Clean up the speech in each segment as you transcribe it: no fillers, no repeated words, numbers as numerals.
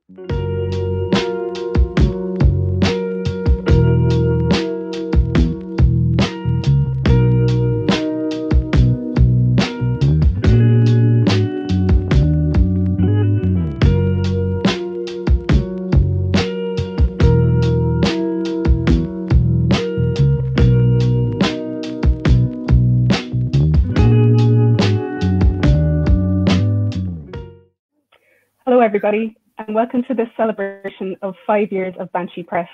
Hello everybody, and welcome to this celebration of 5 years of Banshee Press.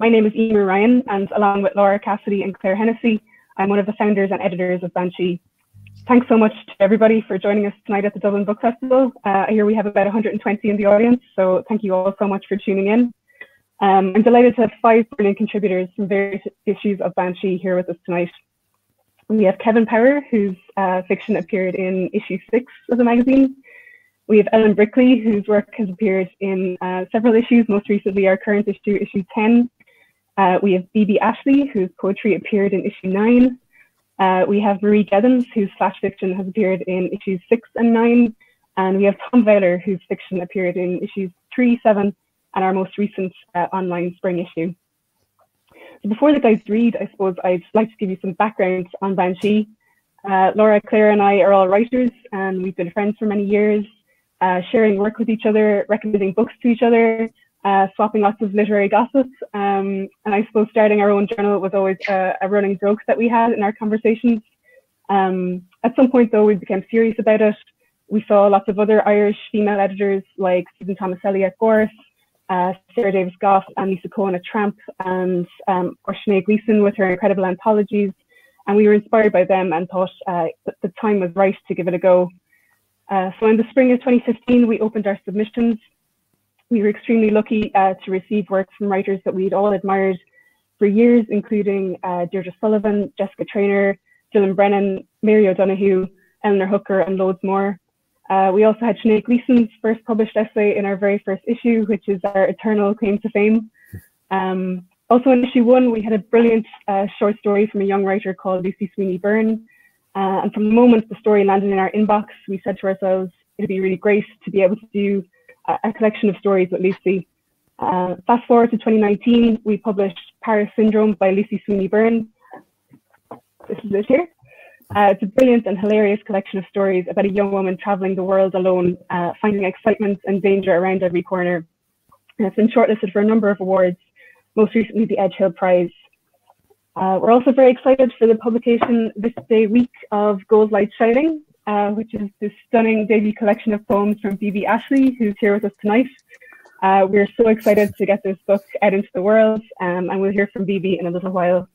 My name is Eimear Ryan, and along with Laura, Cassidy and Claire Hennessy, I'm one of the founders and editors of Banshee. Thanks so much to everybody for joining us tonight at the Dublin Book Festival. I hear we have about 120 in the audience, so thank you all so much for tuning in. I'm delighted to have 5 brilliant contributors from various issues of Banshee here with us tonight. We have Kevin Power, whose fiction appeared in issue 6 of the magazine. We have Ellen Brickley, whose work has appeared in several issues, most recently our current issue, issue 10. We have Bebe Ashley, whose poetry appeared in issue 9. We have Marie Gethins, whose flash fiction has appeared in issues 6 and 9. And we have Tom Vowler, whose fiction appeared in issues 3, 7, and our most recent online spring issue. So before the guys read, I suppose I'd like to give you some background on Banshee. Laura, Claire and I are all writers, and we've been friends for many years. Sharing work with each other, recommending books to each other, swapping lots of literary gossip. And I suppose starting our own journal was always a running joke that we had in our conversations. At some point though, we became serious about it. We saw lots of other Irish female editors like Susan Tomaselli at Gorse, Sarah Davis Goff and Lisa Cohen at Tramp, and or Sinead Gleeson with her incredible anthologies. And we were inspired by them and thought that the time was right to give it a go. So in the spring of 2015, we opened our submissions. We were extremely lucky to receive work from writers that we'd all admired for years, including Deirdre Sullivan, Jessica Traynor, Dylan Brennan, Mary O'Donoghue, Eleanor Hooker, and loads more. We also had Sinead Gleeson's first published essay in our very first issue, which is our eternal claim to fame. Also in issue 1, we had a brilliant short story from a young writer called Lucy Sweeney Byrne. And from the moment the story landed in our inbox, we said to ourselves, it'd be really great to be able to do a collection of stories with Lucy. Fast forward to 2019, we published Paris Syndrome by Lucy Sweeney Byrne. This is it here. It's a brilliant and hilarious collection of stories about a young woman traveling the world alone, finding excitement and danger around every corner. And it's been shortlisted for a number of awards, most recently the Edge Hill Prize. We're also very excited for the publication this day week of Gold Light Shining, which is this stunning debut collection of poems from Bebe Ashley, who's here with us tonight. We're so excited to get this book out into the world, and we'll hear from Bebe in a little while.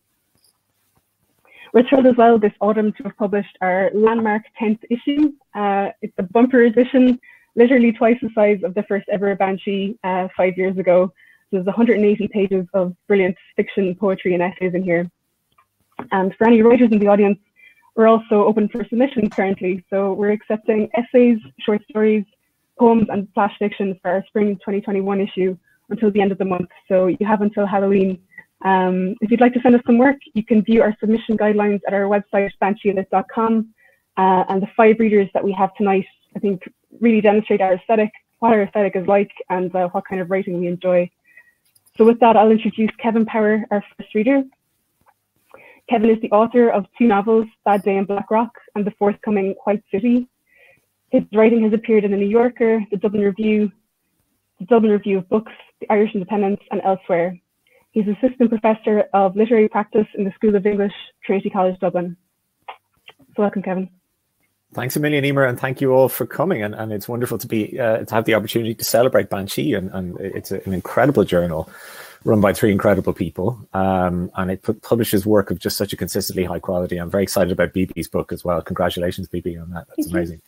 We're thrilled as well this autumn to have published our landmark 10th issue. It's a bumper edition, literally twice the size of the first ever Banshee 5 years ago. There's 180 pages of brilliant fiction, poetry and essays in here. And for any writers in the audience, we're also open for submissions currently. So we're accepting essays, short stories, poems and flash fiction for our spring 2021 issue until the end of the month. So you have until Halloween. If you'd like to send us some work, you can view our submission guidelines at our website, bansheelit.com. And the 5 readers that we have tonight, I think, really demonstrate our aesthetic, what our aesthetic is like, and what kind of writing we enjoy. So with that, I'll introduce Kevin Power, our first reader. Kevin is the author of 2 novels, Bad Day in Black Rock and the forthcoming White City. His writing has appeared in The New Yorker, the Dublin Review of Books, the Irish Independent and elsewhere. He's Assistant Professor of Literary Practice in the School of English, Trinity College Dublin. So welcome, Kevin. Thanks a million, Eimear, and thank you all for coming. And it's wonderful to be to have the opportunity to celebrate Banshee, and it's an incredible journal run by 3 incredible people, and it publishes work of just such a consistently high quality. I'm very excited about Bebe's book as well. Congratulations, Bebe, on that. That's amazing.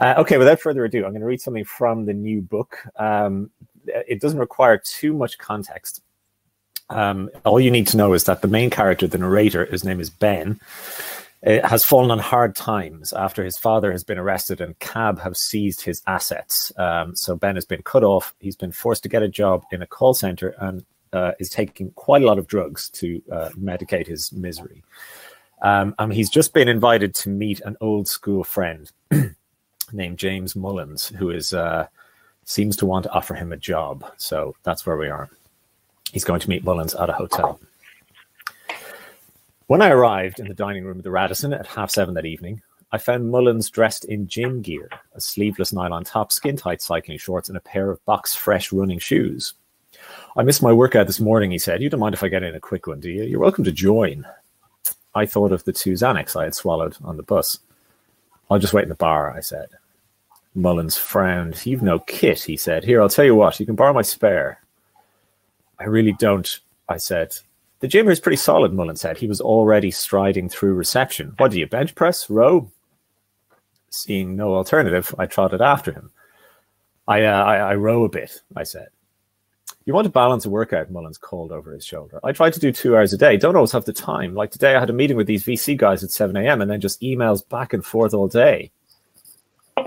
Okay, without further ado, I'm going to read something from the new book. It doesn't require too much context. All you need to know is that the main character, the narrator, his name is Ben, has fallen on hard times after his father has been arrested and CAB have seized his assets. So Ben has been cut off. He's been forced to get a job in a call center and is taking quite a lot of drugs to medicate his misery. And he's just been invited to meet an old school friend named James Mullins, who is seems to want to offer him a job. So that's where we are. He's going to meet Mullins at a hotel. When I arrived in the dining room of the Radisson at 7:30 that evening, I found Mullins dressed in gym gear, a sleeveless nylon top, skin-tight cycling shorts, and a pair of box fresh running shoes. I missed my workout this morning, he said. You don't mind if I get in a quick one, do you? You're welcome to join. I thought of the 2 Xanax I had swallowed on the bus. I'll just wait in the bar, I said. Mullins frowned. You've no kit, he said. Here, I'll tell you what, you can borrow my spare. I really don't, I said. The gym here is pretty solid, Mullins said. He was already striding through reception. What do you, bench press, row? Seeing no alternative, I trotted after him. I row a bit, I said. You want to balance a workout, Mullins called over his shoulder. I try to do 2 hours a day. Don't always have the time. Like today, I had a meeting with these VC guys at 7 a.m. and then just emails back and forth all day.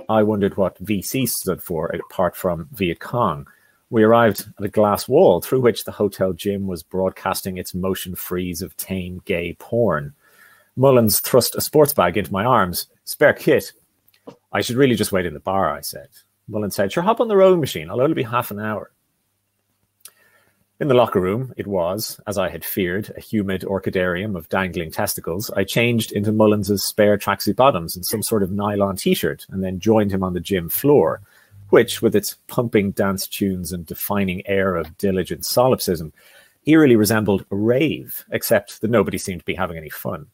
I wondered what VC stood for, apart from Viet Cong. We arrived at a glass wall through which the hotel gym was broadcasting its motion freeze of tame gay porn. Mullins thrust a sports bag into my arms. Spare kit. I should really just wait in the bar, I said. Mullins said, sure, hop on the rowing machine. I'll only be half an hour. In the locker room, it was, as I had feared, a humid orchidarium of dangling testicles. I changed into Mullins's spare tracksuit bottoms and some sort of nylon t-shirt and then joined him on the gym floor, which, with its pumping dance tunes and defining air of diligent solipsism, eerily resembled a rave, except that nobody seemed to be having any fun.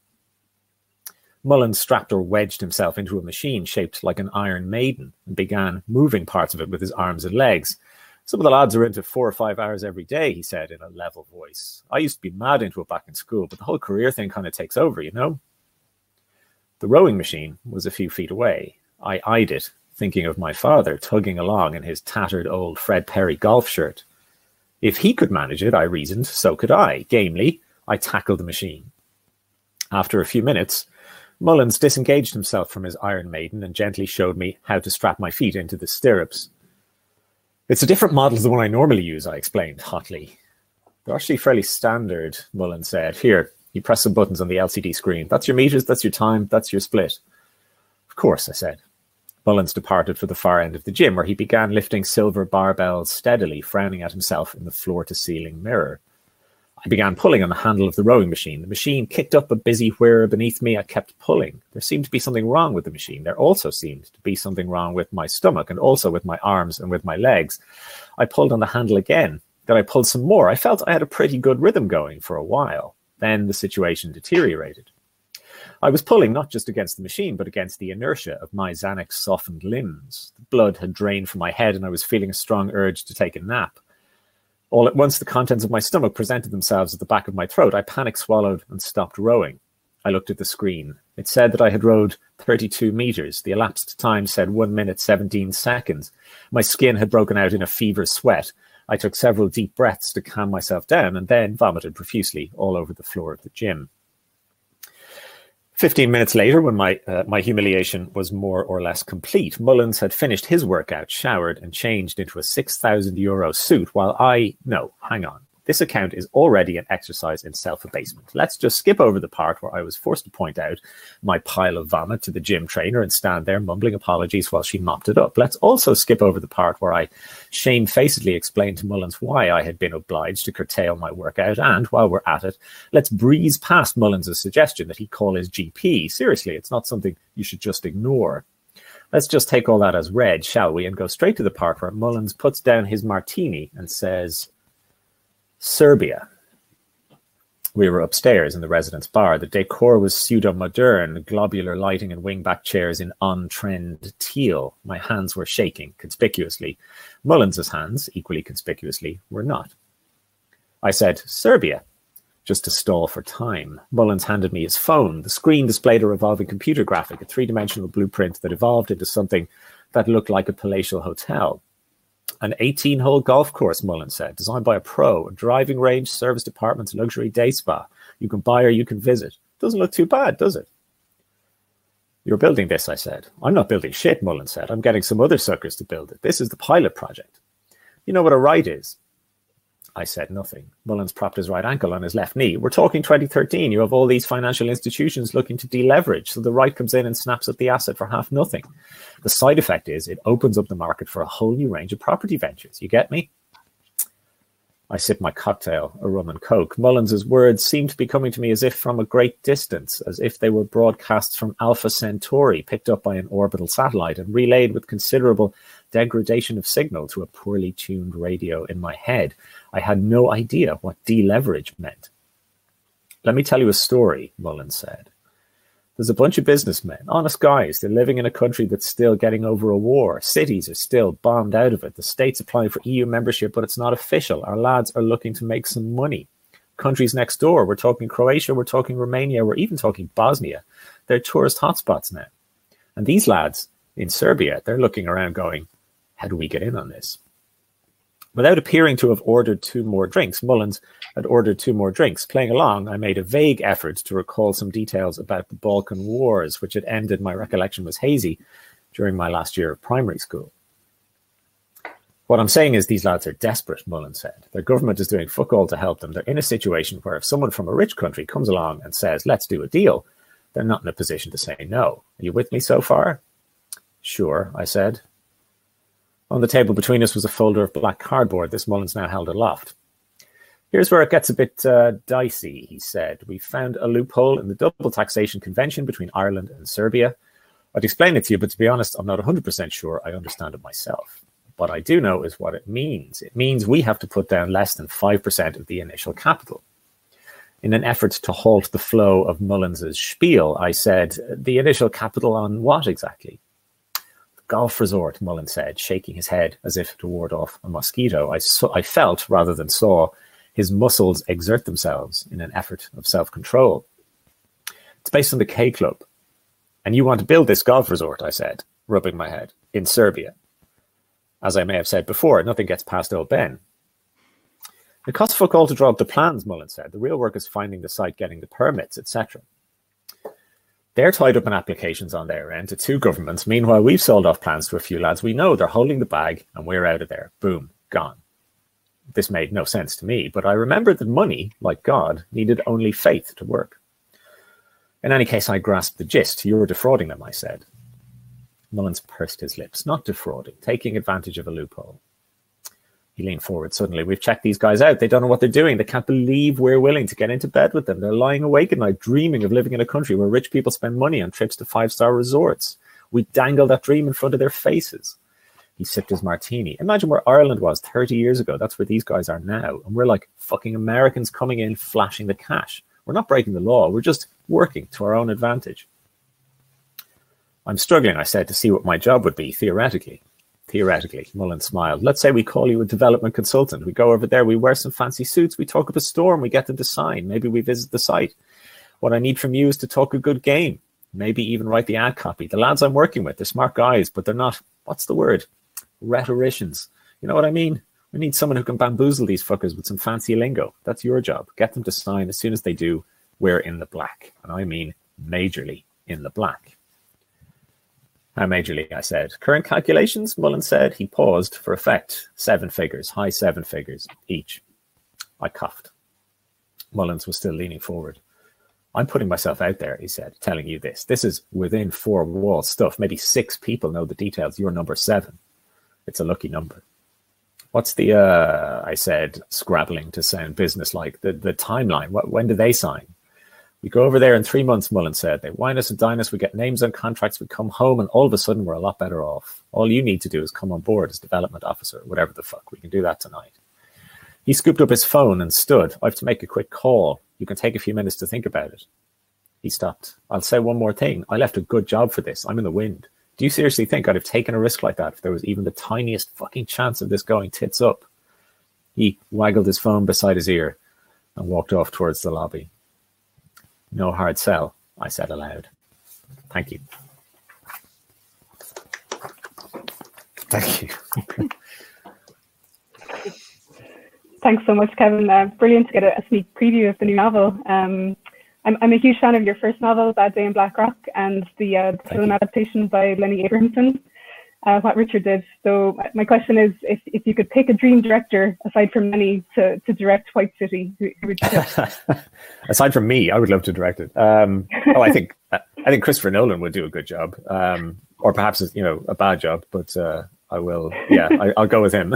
Mullins strapped or wedged himself into a machine shaped like an Iron Maiden and began moving parts of it with his arms and legs. Some of the lads are into 4 or 5 hours every day, he said in a level voice. I used to be mad into it back in school, but the whole career thing kind of takes over, you know? The rowing machine was a few feet away. I eyed it, thinking of my father tugging along in his tattered old Fred Perry golf shirt. If he could manage it, I reasoned, so could I. Gamely, I tackled the machine. After a few minutes, Mullins disengaged himself from his Iron Maiden and gently showed me how to strap my feet into the stirrups. It's a different model to the one I normally use, I explained hotly. They're actually fairly standard, Mullins said. Here, you press some buttons on the LCD screen. That's your meters, that's your time, that's your split. Of course, I said. Mullins departed for the far end of the gym, where he began lifting silver barbells steadily, frowning at himself in the floor-to-ceiling mirror. I began pulling on the handle of the rowing machine. The machine kicked up a busy whir beneath me. I kept pulling. There seemed to be something wrong with the machine. There also seemed to be something wrong with my stomach and also with my arms and with my legs. I pulled on the handle again. Then I pulled some more. I felt I had a pretty good rhythm going for a while. Then the situation deteriorated. I was pulling not just against the machine, but against the inertia of my Xanax-softened limbs. The blood had drained from my head and I was feeling a strong urge to take a nap. All at once, the contents of my stomach presented themselves at the back of my throat. I panic-swallowed and stopped rowing. I looked at the screen. It said that I had rowed 32 meters. The elapsed time said 1 minute, 17 seconds. My skin had broken out in a fever sweat. I took several deep breaths to calm myself down and then vomited profusely all over the floor of the gym. 15 minutes later, when my humiliation was more or less complete, Mullins had finished his workout, showered, and changed into a €6,000 suit, while no, hang on. This account is already an exercise in self-abasement. Let's just skip over the part where I was forced to point out my pile of vomit to the gym trainer and stand there mumbling apologies while she mopped it up. Let's also skip over the part where I shamefacedly explained to Mullins why I had been obliged to curtail my workout. And while we're at it, let's breeze past Mullins' suggestion that he call his GP. Seriously, it's not something you should just ignore. Let's just take all that as read, shall we, and go straight to the part where Mullins puts down his martini and says, Serbia. We were upstairs in the residence bar. The decor was pseudo-modern, globular lighting and wingback chairs in on-trend teal. My hands were shaking conspicuously. Mullins's hands, equally conspicuously, were not. I said, Serbia, just to stall for time. Mullins handed me his phone. The screen displayed a revolving computer graphic, a three-dimensional blueprint that evolved into something that looked like a palatial hotel. An 18-hole golf course, Mullins said, designed by a pro, a driving range, service departments, luxury day spa. You can buy or you can visit. Doesn't look too bad, does it? You're building this, I said. I'm not building shit, Mullins said. I'm getting some other suckers to build it. This is the pilot project. You know what a right is? I said nothing. Mullins propped his right ankle on his left knee. We're talking 2013. You have all these financial institutions looking to deleverage. So the right comes in and snaps up the asset for half nothing. The side effect is it opens up the market for a whole new range of property ventures. You get me? I sipped my cocktail, a rum and coke. Mullins's words seemed to be coming to me as if from a great distance, as if they were broadcasts from Alpha Centauri, picked up by an orbital satellite and relayed with considerable degradation of signal to a poorly tuned radio in my head. I had no idea what deleverage meant. Let me tell you a story, Mullins said. There's a bunch of businessmen, honest guys. They're living in a country that's still getting over a war. Cities are still bombed out of it. The state's applying for EU membership, but it's not official. Our lads are looking to make some money. Countries next door, we're talking Croatia, we're talking Romania, we're even talking Bosnia. They're tourist hotspots now. And these lads in Serbia, they're looking around going, how do we get in on this? Without appearing to have ordered 2 more drinks, Mullins had ordered 2 more drinks. Playing along, I made a vague effort to recall some details about the Balkan Wars, which had ended, my recollection was hazy, during my last year of primary school. What I'm saying is these lads are desperate, Mullins said. Their government is doing fuck all to help them. They're in a situation where if someone from a rich country comes along and says, let's do a deal, they're not in a position to say no. Are you with me so far? Sure, I said. On the table between us was a folder of black cardboard. This Mullins now held aloft. Here's where it gets a bit dicey, he said. We found a loophole in the double taxation convention between Ireland and Serbia. I'd explain it to you, but to be honest, I'm not 100% sure I understand it myself. What I do know is what it means. It means we have to put down less than 5% of the initial capital. In an effort to halt the flow of Mullins's spiel, I said, the initial capital on what exactly? Golf resort, Mullins said, shaking his head as if to ward off a mosquito. I felt, rather than saw, his muscles exert themselves in an effort of self-control. It's based on the K Club. And you want to build this golf resort, I said, rubbing my head, in Serbia. As I may have said before, nothing gets past old Ben. It costs fuck all to draw up the plans, Mullins said. The real work is finding the site, getting the permits, etc. They're tied up in applications on their end to 2 governments. Meanwhile, we've sold off plans to a few lads. We know they're holding the bag and we're out of there. Boom, gone. This made no sense to me, but I remembered that money, like God, needed only faith to work. In any case, I grasped the gist. You were defrauding them, I said. Mullins pursed his lips. Not defrauding, taking advantage of a loophole. He leaned forward suddenly. We've checked these guys out. They don't know what they're doing. They can't believe we're willing to get into bed with them. They're lying awake at night, dreaming of living in a country where rich people spend money on trips to 5-star resorts. We dangle that dream in front of their faces. He sipped his martini. Imagine where Ireland was 30 years ago. That's where these guys are now. And we're like fucking Americans coming in, flashing the cash. We're not breaking the law. We're just working to our own advantage. I'm struggling, I said, to see what my job would be, theoretically. Theoretically, Mullins smiled. Let's say we call you a development consultant. We go over there, we wear some fancy suits, we talk up a storm, we get them to sign. Maybe we visit the site. What I need from you is to talk a good game. Maybe even write the ad copy. The lads I'm working with, they're smart guys, but they're not, what's the word? Rhetoricians. You know what I mean? We need someone who can bamboozle these fuckers with some fancy lingo. That's your job. Get them to sign. As soon as they do, we're in the black. And I mean majorly in the black. How majorly, I said. Current calculations, Mullins said. He paused for effect. 7 figures, high 7 figures each. I coughed. Mullins was still leaning forward. I'm putting myself out there, he said, telling you this. This is within 4-wall stuff. Maybe 6 people know the details. You're number 7. It's a lucky number. What's the, I said, scrabbling to sound businesslike, the timeline? When do they sign? We go over there in 3 months, Mullins said. They wine us and dine us. We get names on contracts. We come home and all of a sudden we're a lot better off. All you need to do is come on board as development officer, whatever the fuck. We can do that tonight. He scooped up his phone and stood. I have to make a quick call. You can take a few minutes to think about it. He stopped. I'll say one more thing. I left a good job for this. I'm in the wind. Do you seriously think I'd have taken a risk like that if there was even the tiniest fucking chance of this going tits up? He waggled his phone beside his ear and walked off towards the lobby. No hard sell, I said aloud. Thank you. Thank you. Thanks so much, Kevin. Brilliant to get a sneak preview of the new novel. I'm a huge fan of your first novel, Bad Day in Black Rock, and the film adaptation by Lenny Abrahamson. what Richard did. So my question is, if you could pick a dream director aside from many to direct White City, who would you pick? Aside from me, I would love to direct it. I think Christopher Nolan would do a good job, or perhaps a bad job, but I will. Yeah, I'll go with him.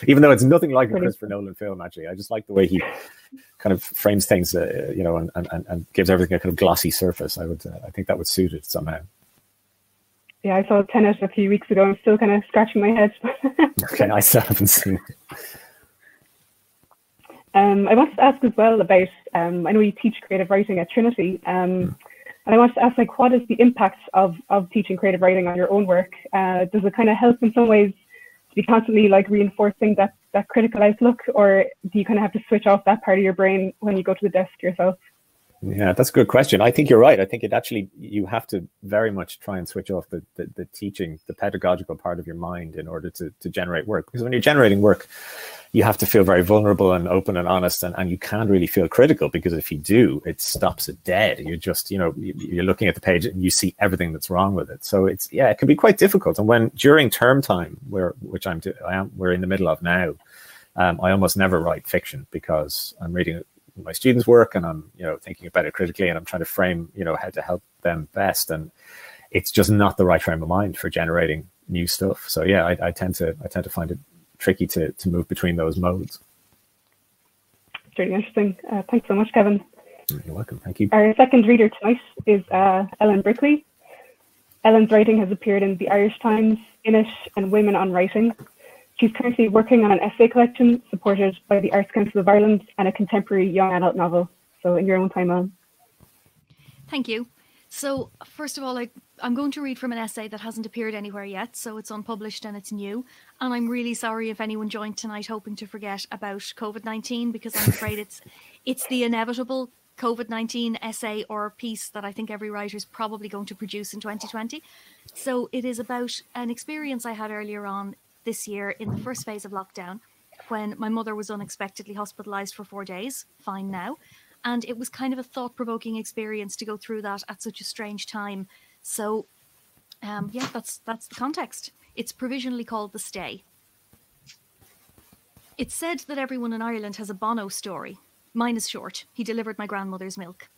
Even though it's nothing like a Christopher Nolan film, actually, I just like the way he kind of frames things, and gives everything a kind of glossy surface. I think that would suit it somehow. Yeah, I saw Tenet a few weeks ago. I'm still kind of scratching my head. Okay, I still haven't seen it. I wanted to ask as well about, I know you teach creative writing at Trinity, and I wanted to ask, what is the impact of teaching creative writing on your own work? Does it kind of help in some ways to be constantly reinforcing that critical outlook, or do you kind of have to switch off that part of your brain when you go to the desk yourself? Yeah, that's a good question. I think you're right. I think you have to very much try and switch off the teaching, the pedagogical part of your mind in order to generate work. Because when you're generating work, you have to feel very vulnerable and open and honest, and you can't really feel critical, because if you do, it stops it dead. You're just, you're looking at the page and you see everything that's wrong with it. So it can be quite difficult. And when during term time, we're in the middle of now, I almost never write fiction, because I'm reading my students' work and I'm thinking about it critically, and I'm trying to frame how to help them best, and it's just not the right frame of mind for generating new stuff. So yeah, I tend to find it tricky to move between those modes. It's really interesting. Thanks so much, Kevin. You're welcome. Thank you. Our second reader tonight is Ellen Brickley. Ellen's writing has appeared in the Irish Times, Inish, and Women on Writing. She's currently working on an essay collection supported by the Arts Council of Ireland and a contemporary young adult novel. So in your own time, Ellen. Thank you. So first of all, I'm going to read from an essay that hasn't appeared anywhere yet, so it's unpublished and it's new. And I'm really sorry if anyone joined tonight hoping to forget about COVID-19, because I'm afraid it's the inevitable COVID-19 essay or piece that I think every writer is probably going to produce in 2020. So it is about an experience I had earlier on this year in the first phase of lockdown, when my mother was unexpectedly hospitalized for 4 days, fine now. And it was kind of a thought-provoking experience to go through that at such a strange time. So, that's the context. It's provisionally called The Stay. It's said that everyone in Ireland has a Bono story. Mine is short. He delivered my grandmother's milk.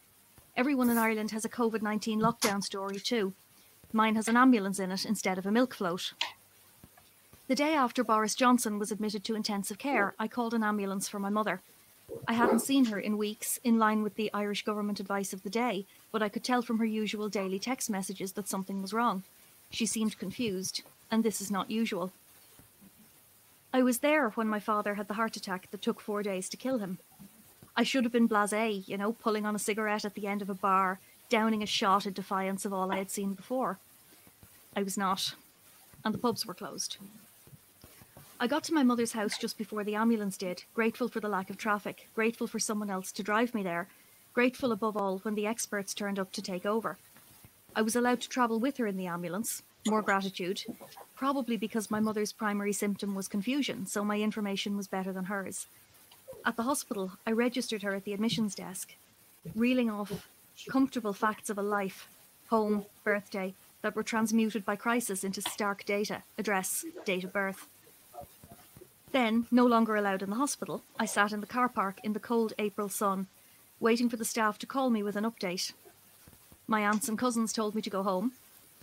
Everyone in Ireland has a COVID-19 lockdown story too. Mine has an ambulance in it instead of a milk float. The day after Boris Johnson was admitted to intensive care, I called an ambulance for my mother. I hadn't seen her in weeks, in line with the Irish government advice of the day, but I could tell from her usual daily text messages that something was wrong. She seemed confused, and this is not usual. I was there when my father had the heart attack that took 4 days to kill him. I should have been blasé, pulling on a cigarette at the end of a bar, downing a shot in defiance of all I had seen before. I was not, and the pubs were closed. I got to my mother's house just before the ambulance did, grateful for the lack of traffic, grateful for someone else to drive me there, grateful above all when the experts turned up to take over. I was allowed to travel with her in the ambulance, more gratitude, probably because my mother's primary symptom was confusion, so my information was better than hers. At the hospital, I registered her at the admissions desk, reeling off comfortable facts of a life, home, birthday, that were transmuted by crisis into stark data, address, date of birth. Then, no longer allowed in the hospital, I sat in the car park in the cold April sun, waiting for the staff to call me with an update. My aunts and cousins told me to go home,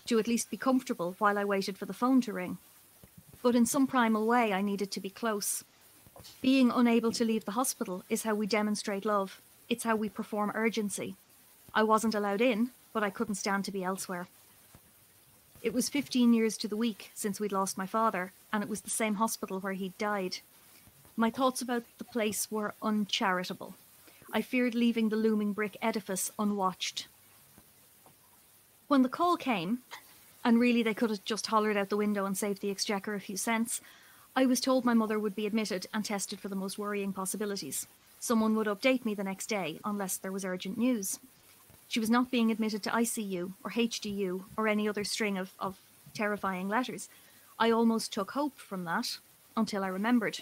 to at least be comfortable while I waited for the phone to ring. But in some primal way, I needed to be close. Being unable to leave the hospital is how we demonstrate love. It's how we perform urgency. I wasn't allowed in, but I couldn't stand to be elsewhere. It was 15 years to the week since we'd lost my father, and it was the same hospital where he'd died. My thoughts about the place were uncharitable. I feared leaving the looming brick edifice unwatched. When the call came, and really they could have just hollered out the window and saved the Exchequer a few cents, I was told my mother would be admitted and tested for the most worrying possibilities. Someone would update me the next day, unless there was urgent news. She was not being admitted to ICU or HDU or any other string of terrifying letters. I almost took hope from that, until I remembered.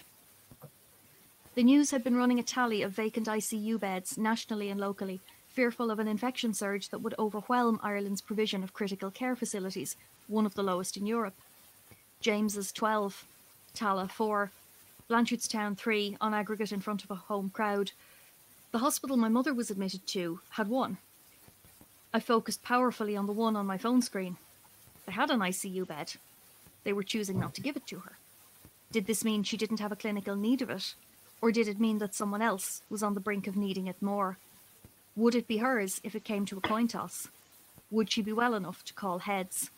The news had been running a tally of vacant ICU beds nationally and locally, fearful of an infection surge that would overwhelm Ireland's provision of critical care facilities, one of the lowest in Europe. James's 12, Tala 4, Blanchardstown 3 on aggregate in front of a home crowd. The hospital my mother was admitted to had 1. I focused powerfully on the 1 on my phone screen. They had an ICU bed. They were choosing not to give it to her. Did this mean she didn't have a clinical need of it? Or did it mean that someone else was on the brink of needing it more? Would it be hers if it came to a coin toss? Would she be well enough to call heads?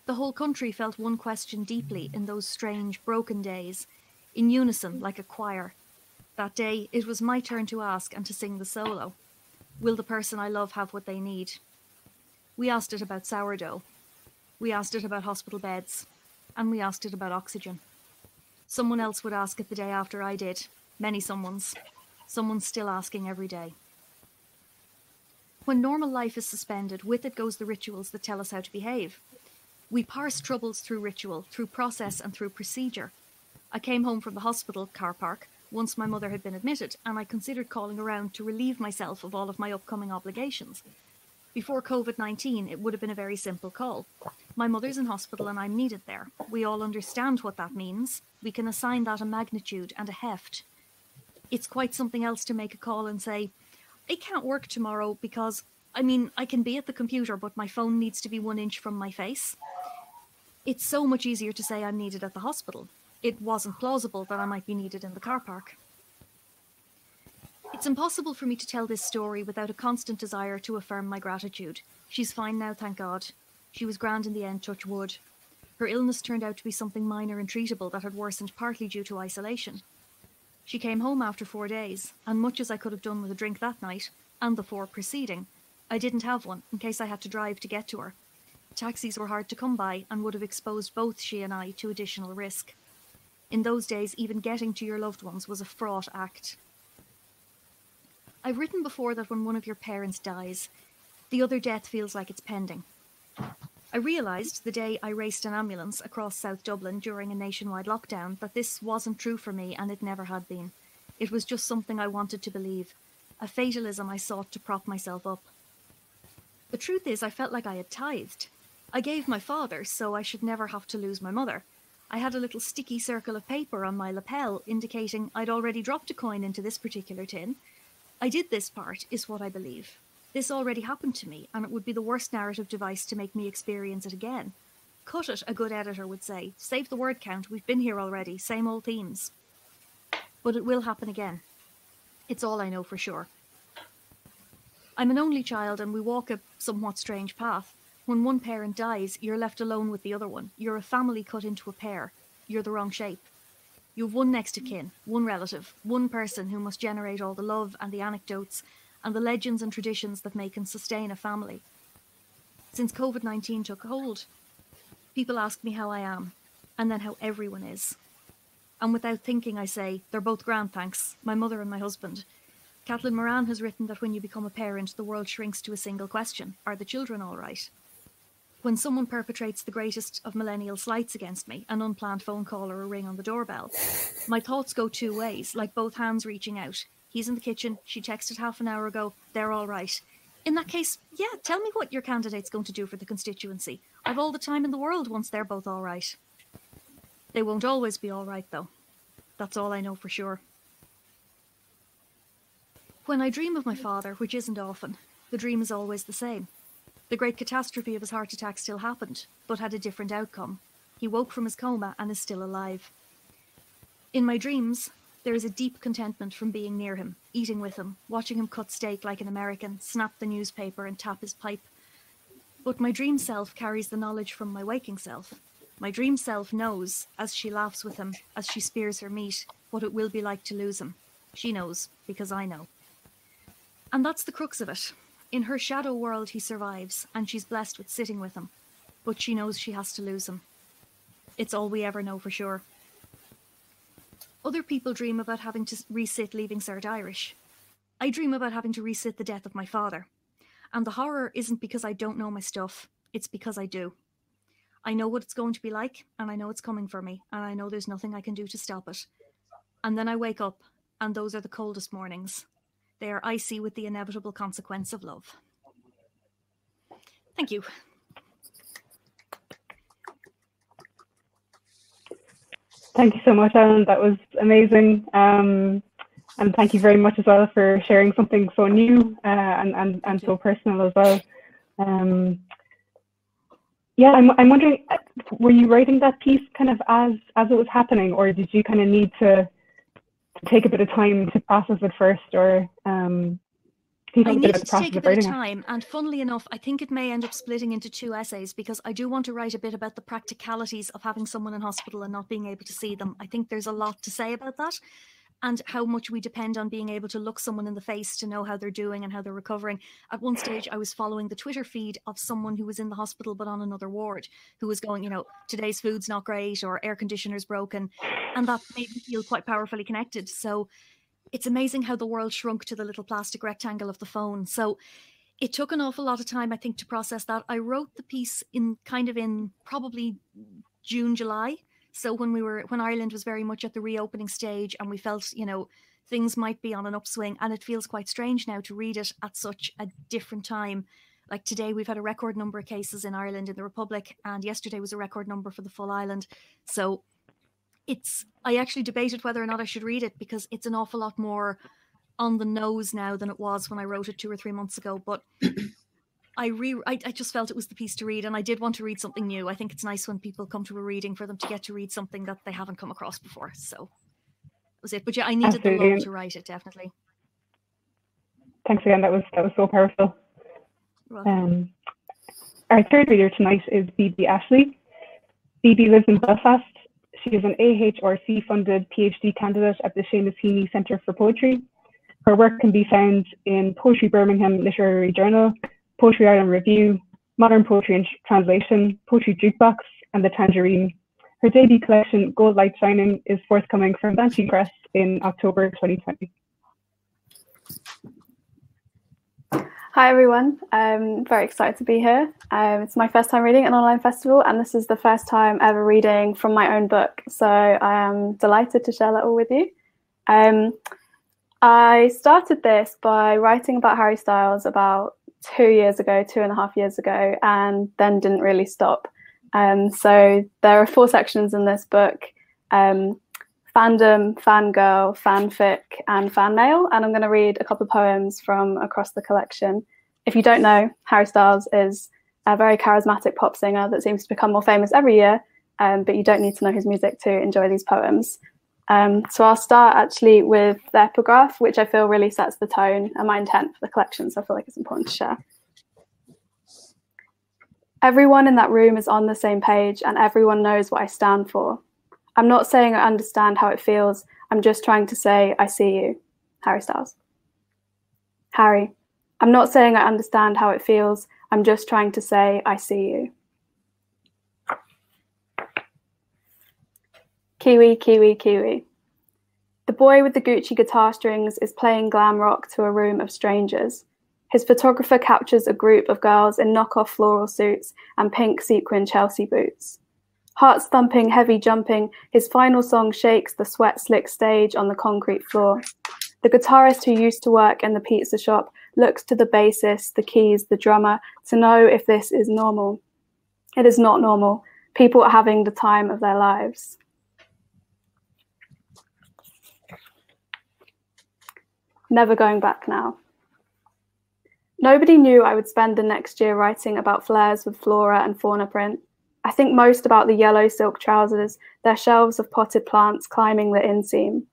The whole country felt one question deeply in those strange, broken days, in unison like a choir. That day, it was my turn to ask and to sing the solo. Will the person I love have what they need? We asked it about sourdough. We asked it about hospital beds. And we asked it about oxygen. Someone else would ask it the day after I did. Many someone's. Someone's still asking every day. When normal life is suspended, with it goes the rituals that tell us how to behave. We parse troubles through ritual, through process and through procedure. I came home from the hospital car park once my mother had been admitted, and I considered calling around to relieve myself of all of my upcoming obligations. Before COVID-19, it would have been a very simple call. My mother's in hospital and I'm needed there. We all understand what that means. We can assign that a magnitude and a heft. It's quite something else to make a call and say, I can't work tomorrow because, I can be at the computer, but my phone needs to be 1 inch from my face. It's so much easier to say I'm needed at the hospital. It wasn't plausible that I might be needed in the car park. It's impossible for me to tell this story without a constant desire to affirm my gratitude. She's fine now, thank God. She was grand in the end, touch wood. Her illness turned out to be something minor and treatable that had worsened partly due to isolation. She came home after 4 days, and much as I could have done with a drink that night, and the 4 preceding, I didn't have one in case I had to drive to get to her. Taxis were hard to come by and would have exposed both she and I to additional risk. In those days, even getting to your loved ones was a fraught act. I've written before that when one of your parents dies, the other death feels like it's pending. I realised the day I raced an ambulance across South Dublin during a nationwide lockdown that this wasn't true for me, and it never had been. It was just something I wanted to believe, a fatalism I sought to prop myself up. The truth is, I felt like I had tithed. I gave my father, so I should never have to lose my mother. I had a little sticky circle of paper on my lapel indicating I'd already dropped a coin into this particular tin. I did this part, is what I believe. This already happened to me, and it would be the worst narrative device to make me experience it again. Cut it, a good editor would say. Save the word count, we've been here already, same old themes. But it will happen again. It's all I know for sure. I'm an only child, and we walk a somewhat strange path. When one parent dies, you're left alone with the other one. You're a family cut into a pair. You're the wrong shape. You've one next of kin, one relative, one person who must generate all the love and the anecdotes and the legends and traditions that make and sustain a family. Since COVID-19 took hold, people ask me how I am, and then how everyone is. And without thinking, I say, they're both grand, thanks, my mother and my husband. Kathleen Moran has written that when you become a parent, the world shrinks to a single question: are the children all right? When someone perpetrates the greatest of millennial slights against me, an unplanned phone call or a ring on the doorbell, my thoughts go 2 ways, like both hands reaching out. He's in the kitchen, she texted half an hour ago, they're all right. In that case, yeah, tell me what your candidate's going to do for the constituency. I've all the time in the world once they're both all right. They won't always be all right, though. That's all I know for sure. When I dream of my father, which isn't often, the dream is always the same. The great catastrophe of his heart attack still happened, but had a different outcome. He woke from his coma and is still alive. In my dreams, there is a deep contentment from being near him, eating with him, watching him cut steak like an American, snap the newspaper and tap his pipe. But my dream self carries the knowledge from my waking self. My dream self knows, as she laughs with him, as she spears her meat, what it will be like to lose him. She knows, because I know. And that's the crux of it. In her shadow world he survives, and she's blessed with sitting with him. But she knows she has to lose him. It's all we ever know for sure. Other people dream about having to resit leaving Cert Irish. I dream about having to resit the death of my father. And the horror isn't because I don't know my stuff, it's because I do. I know what it's going to be like, and I know it's coming for me, and I know there's nothing I can do to stop it. And then I wake up, and those are the coldest mornings. They are icy with the inevitable consequence of love. Thank you. Thank you so much, Ellen. That was amazing. And thank you very much as well for sharing something so new and so personal as well. Yeah, I'm wondering, were you writing that piece kind of as it was happening, or did you kind of need to take a bit of time to process it first, or I needed to take a bit of time, and funnily enough, I think it may end up splitting into 2 essays, because I do want to write a bit about the practicalities of having someone in hospital and not being able to see them. I think there's a lot to say about that, and how much we depend on being able to look someone in the face to know how they're doing and how they're recovering. At one stage, I was following the Twitter feed of someone who was in the hospital but on another ward, who was going, you know, today's food's not great, or air conditioner's broken, and that made me feel quite powerfully connected. So it's amazing how the world shrunk to the little plastic rectangle of the phone. So it took an awful lot of time, I think, to process that. I wrote the piece in probably June, July. So when Ireland was very much at the reopening stage, and we felt, you know, things might be on an upswing, and it feels quite strange now to read it at such a different time. Like today, we've had a record number of cases in Ireland, in the Republic, and yesterday was a record number for the full island. So I actually debated whether or not I should read it, because it's an awful lot more on the nose now than it was when I wrote it 2 or 3 months ago. But I just felt it was the piece to read, and I did want to read something new. I think it's nice when people come to a reading for them to get to read something that they haven't come across before. So that was it. But yeah, I needed the love to write it, definitely. Thanks again. That was so powerful. Our third reader tonight is Bebe Ashley. Bebe lives in Belfast. She is an AHRC-funded PhD candidate at the Seamus Heaney Centre for Poetry. Her work can be found in Poetry Birmingham Literary Journal, Poetry Ireland Review, Modern Poetry and Translation, Poetry Jukebox, and The Tangerine. Her debut collection, Gold Light Shining, is forthcoming from Banshee Press in October 2020. Hi everyone, I'm very excited to be here. It's my first time reading an online festival, and this is the first time ever reading from my own book, so I am delighted to share that all with you. I started this by writing about Harry Styles about 2.5 years ago, and then didn't really stop. So there are 4 sections in this book: fandom, fangirl, fanfic, and fan mail. And I'm going to read a couple of poems from across the collection. If you don't know, Harry Styles is a very charismatic pop singer that seems to become more famous every year, but you don't need to know his music to enjoy these poems. So I'll start actually with the epigraph, which I feel really sets the tone and my intent for the collection, so I feel like it's important to share. Everyone in that room is on the same page, and everyone knows what I stand for. I'm not saying I understand how it feels, I'm just trying to say I see you. Harry Styles. Harry, I'm not saying I understand how it feels, I'm just trying to say I see you. Kiwi, kiwi, kiwi. The boy with the Gucci guitar strings is playing glam rock to a room of strangers. His photographer captures a group of girls in knockoff floral suits and pink sequin Chelsea boots. Hearts thumping, heavy jumping, his final song shakes the sweat-slick stage on the concrete floor. The guitarist who used to work in the pizza shop looks to the bassist, the keys, the drummer to know if this is normal. It is not normal. People are having the time of their lives. Never going back now. Nobody knew I would spend the next year writing about flares with flora and fauna print. I think most about the yellow silk trousers, their shelves of potted plants climbing the inseam.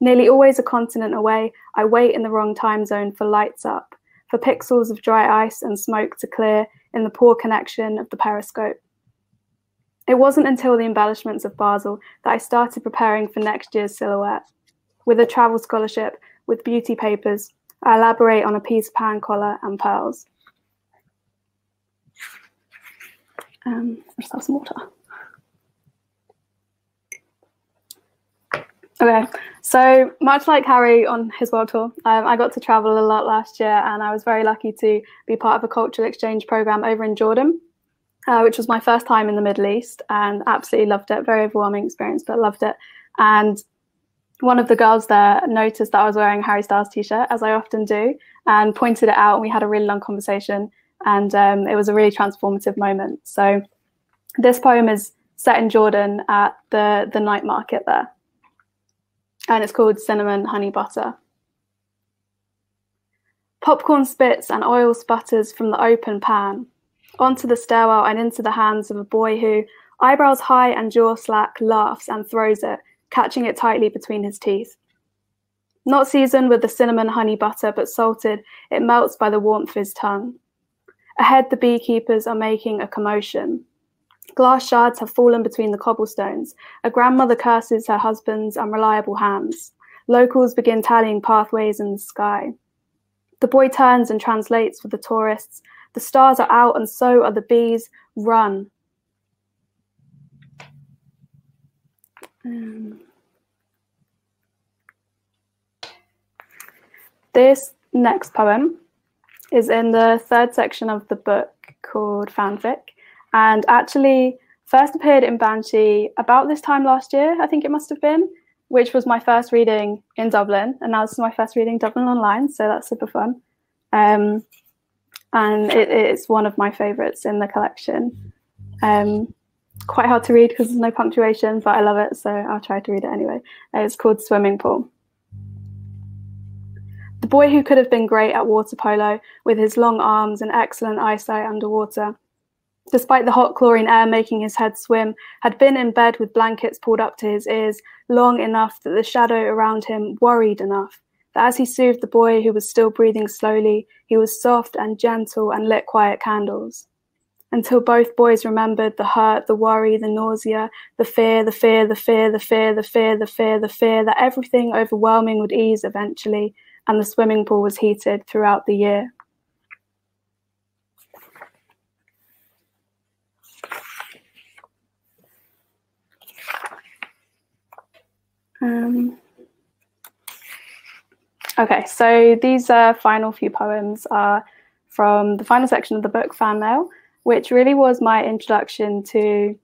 Nearly always a continent away, I wait in the wrong time zone for lights up, for pixels of dry ice and smoke to clear in the poor connection of the periscope. It wasn't until the embellishments of Basel that I started preparing for next year's silhouette. With a travel scholarship, with beauty papers, I elaborate on a piece of pan collar and pearls. Just have some water. Okay, so much like Harry on his world tour, I got to travel a lot last year, and I was very lucky to be part of a cultural exchange program over in Jordan, which was my first time in the Middle East, and absolutely loved it. Very overwhelming experience, but loved it. And one of the girls there noticed that I was wearing a Harry Styles t-shirt, as I often do, and pointed it out, and we had a really long conversation, and it was a really transformative moment. So this poem is set in Jordan at the night market there. And it's called Cinnamon Honey Butter. Popcorn spits and oil sputters from the open pan, onto the stairwell and into the hands of a boy who, eyebrows high and jaw slack, laughs and throws it, catching it tightly between his teeth. Not seasoned with the cinnamon honey butter, but salted, it melts by the warmth of his tongue. Ahead, the beekeepers are making a commotion. Glass shards have fallen between the cobblestones. A grandmother curses her husband's unreliable hands. Locals begin tallying pathways in the sky. The boy turns and translates for the tourists. The stars are out and so are the bees. Run. This next poem is in the third section of the book called Fanfic, and actually first appeared in Banshee about this time last year, I think it must have been, which was my first reading in Dublin, and now this is my first reading Dublin Online, so that's super fun. And it's one of my favourites in the collection. Quite hard to read because there's no punctuation, but I love it, so I'll try to read it anyway. It's called Swimming Pool. The boy who could have been great at water polo with his long arms and excellent eyesight underwater, despite the hot chlorine air making his head swim, had been in bed with blankets pulled up to his ears long enough that the shadow around him worried enough that as he soothed the boy who was still breathing slowly, he was soft and gentle and lit quiet candles. Until both boys remembered the hurt, the worry, the nausea, the fear, the fear, the fear, the fear, the fear, the fear, the fear that everything overwhelming would ease eventually, and the swimming pool was heated throughout the year. Okay, so these final few poems are from the final section of the book, Fan Mail, which really was my introduction to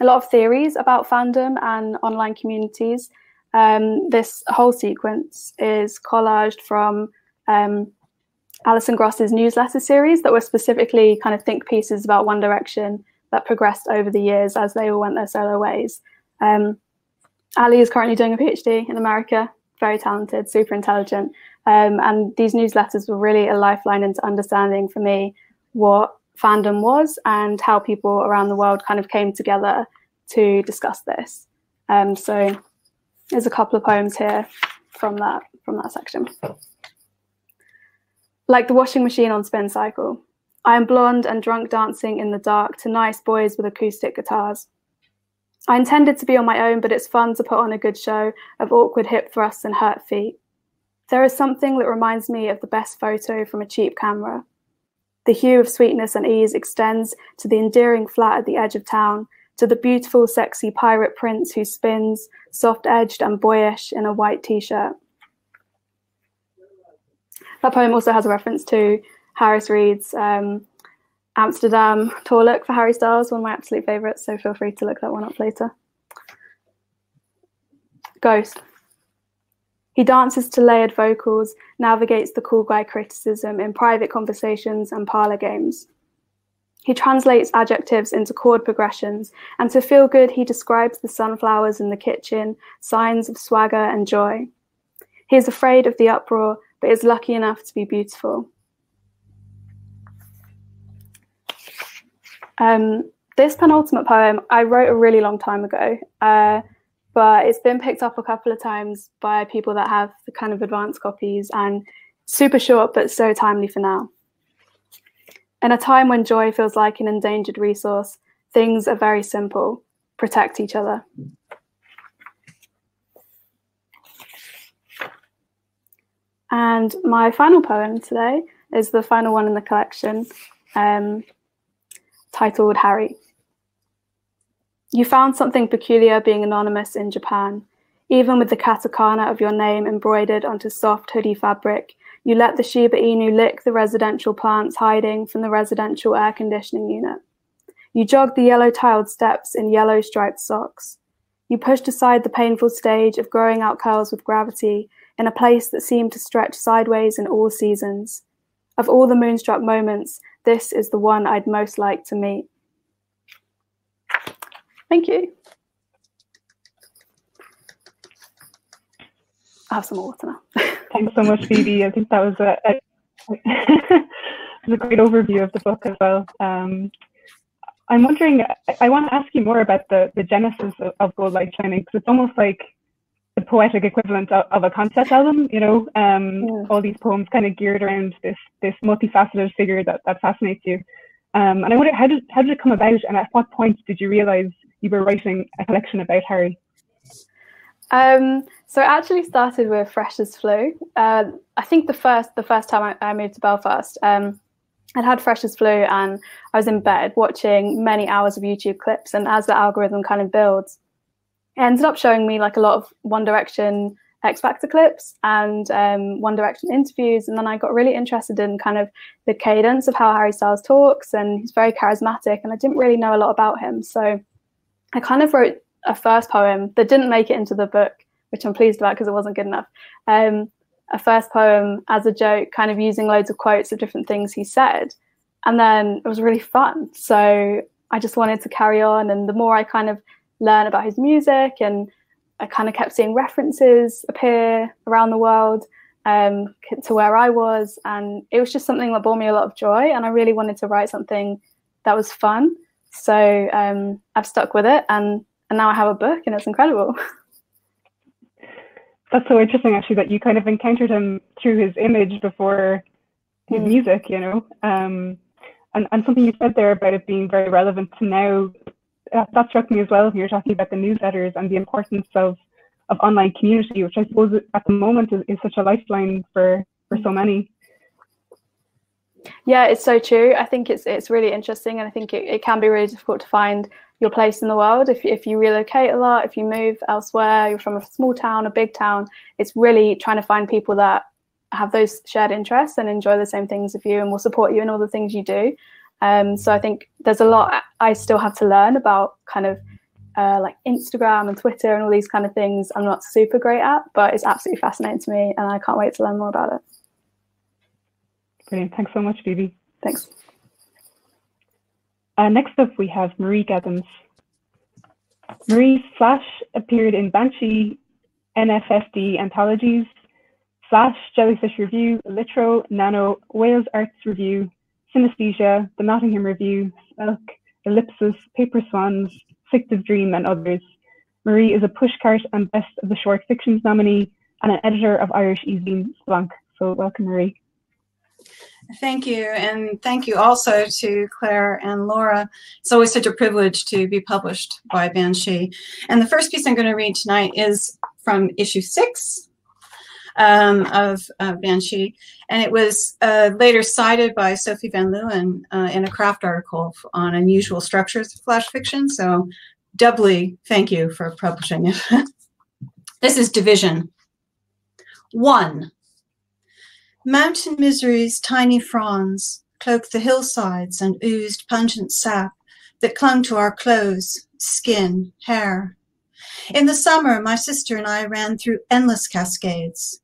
a lot of theories about fandom and online communities. This whole sequence is collaged from Alison Gross's newsletter series that were specifically kind of think pieces about One Direction that progressed over the years as they all went their solo ways. Ali is currently doing a PhD in America, very talented, super intelligent. And these newsletters were really a lifeline into understanding for me what fandom was and how people around the world kind of came together to discuss this. So there's a couple of poems here from that section. Like the washing machine on spin cycle. I am blonde and drunk dancing in the dark to nice boys with acoustic guitars. I intended to be on my own, but it's fun to put on a good show of awkward hip thrusts and hurt feet. There is something that reminds me of the best photo from a cheap camera. The hue of sweetness and ease extends to the endearing flat at the edge of town, to the beautiful, sexy pirate prince who spins, soft-edged and boyish in a white t-shirt. That poem also has a reference to Harris Reed's Amsterdam tour look for Harry Styles, one of my absolute favourites, so feel free to look that one up later. Ghost. He dances to layered vocals, navigates the cool guy criticism in private conversations and parlour games. He translates adjectives into chord progressions, and to feel good, he describes the sunflowers in the kitchen, signs of swagger and joy. He is afraid of the uproar, but is lucky enough to be beautiful. This penultimate poem I wrote a really long time ago, but it's been picked up a couple of times by people that have the kind of advanced copies, and super short but so timely for now. In a time when joy feels like an endangered resource, things are very simple. Protect each other. And my final poem today is the final one in the collection, titled Harry. You found something peculiar being anonymous in Japan. Even with the katakana of your name embroidered onto soft hoodie fabric, you let the Shiba Inu lick the residential plants hiding from the residential air conditioning unit. You jogged the yellow-tiled steps in yellow striped socks. You pushed aside the painful stage of growing out curls with gravity in a place that seemed to stretch sideways in all seasons. Of all the moonstruck moments, this is the one I'd most like to meet. Thank you. I have some more water now. Thanks so much, Bebe. I think that was a great overview of the book as well. I'm wondering, I want to ask you more about the genesis of Gold Light Shining, because it's almost like the poetic equivalent of a concept album, you know, all these poems kind of geared around this multifaceted figure that fascinates you. And I wonder, how did it come about, and at what point did you realize you were writing a collection about Harry? So it actually started with Fresh as Flu. I think the first time I moved to Belfast, I'd had Fresh as Flu, and I was in bed watching many hours of YouTube clips. And as the algorithm kind of builds, it ended up showing me like a lot of One Direction X Factor clips and One Direction interviews. And then I got really interested in kind of the cadence of how Harry Styles talks, and he's very charismatic, and I didn't really know a lot about him. So I kind of wrote a first poem that didn't make it into the book, which I'm pleased about because it wasn't good enough. A first poem as a joke, kind of using loads of quotes of different things he said. And then it was really fun. So I just wanted to carry on. And the more I kind of learn about his music, and I kind of kept seeing references appear around the world to where I was. And it was just something that brought me a lot of joy. And I really wanted to write something that was fun. So I've stuck with it. And now I have a book, and it's incredible. That's so interesting, actually, that you kind of encountered him through his image before his music, you know. And something you said there about it being very relevant to now, that struck me as well. You're talking about the newsletters and the importance of online community, which I suppose at the moment is such a lifeline for so many. Yeah, it's so true. I think it's really interesting, and I think it can be really difficult to find your place in the world if you relocate a lot, if you move elsewhere, you're from a small town, a big town. It's really trying to find people that have those shared interests and enjoy the same things as you and will support you in all the things you do. So I think there's a lot I still have to learn about kind of like Instagram and Twitter and all these kind of things I'm not super great at, but it's absolutely fascinating to me, and I can't wait to learn more about it. Brilliant. Thanks so much, Bebe. Thanks. Next up, we have Marie Gethins. Marie's Flash appeared in Banshee, NFFD anthologies, Flash, Jellyfish Review, Litro, Nano, Wales Arts Review, Synesthesia, The Nottingham Review, Elk, Ellipsis, Paper Swans, Fictive Dream, and others. Marie is a pushcart and Best of the Short Fictions nominee and an editor of Irish e-zine Splunk. So welcome, Marie. Thank you, and thank you also to Claire and Laura. It's always such a privilege to be published by Banshee. And the first piece I'm going to read tonight is from issue 6 of Banshee, and it was later cited by Sophie Van Leeuwen in a craft article on unusual structures of flash fiction. So doubly thank you for publishing it. This is Division 1. Mountain misery's tiny fronds cloaked the hillsides and oozed pungent sap that clung to our clothes, skin, hair. In the summer, my sister and I ran through endless cascades.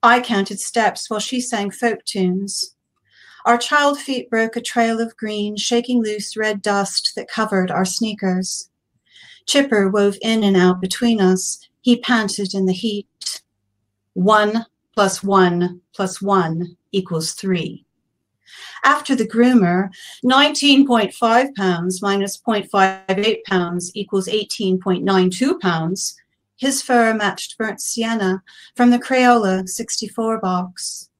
I counted steps while she sang folk tunes. Our child feet broke a trail of green, shaking loose red dust that covered our sneakers. Chipper wove in and out between us. He panted in the heat. 1 + 1 + 1 = 3. After the groomer, 19.5 pounds minus 0.58 pounds equals 18.92 pounds. His fur matched burnt sienna from the Crayola 64 box.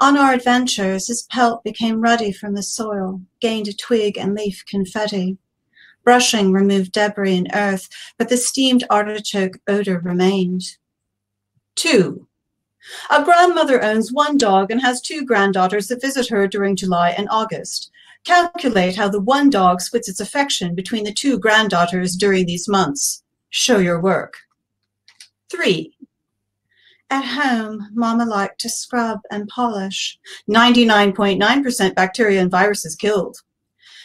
On our adventures, his pelt became ruddy from the soil, gained a twig and leaf confetti. Brushing removed debris and earth, but the steamed artichoke odor remained. 2. A grandmother owns 1 dog and has 2 granddaughters that visit her during July and August. Calculate how the 1 dog splits its affection between the 2 granddaughters during these months. Show your work. 3. At home, Mama liked to scrub and polish. 99.9% bacteria and viruses killed.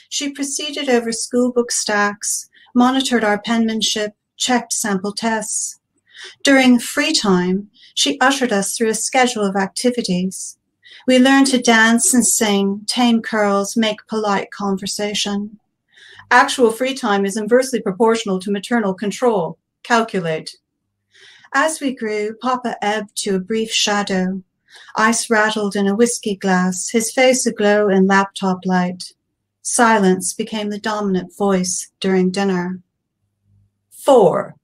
She proceeded over schoolbook stacks, monitored our penmanship, checked sample tests. During free time, she ushered us through a schedule of activities. We learned to dance and sing, tame curls, make polite conversation. Actual free time is inversely proportional to maternal control. Calculate. As we grew, Papa ebbed to a brief shadow. Ice rattled in a whiskey glass, his face aglow in laptop light. Silence became the dominant voice during dinner. 4.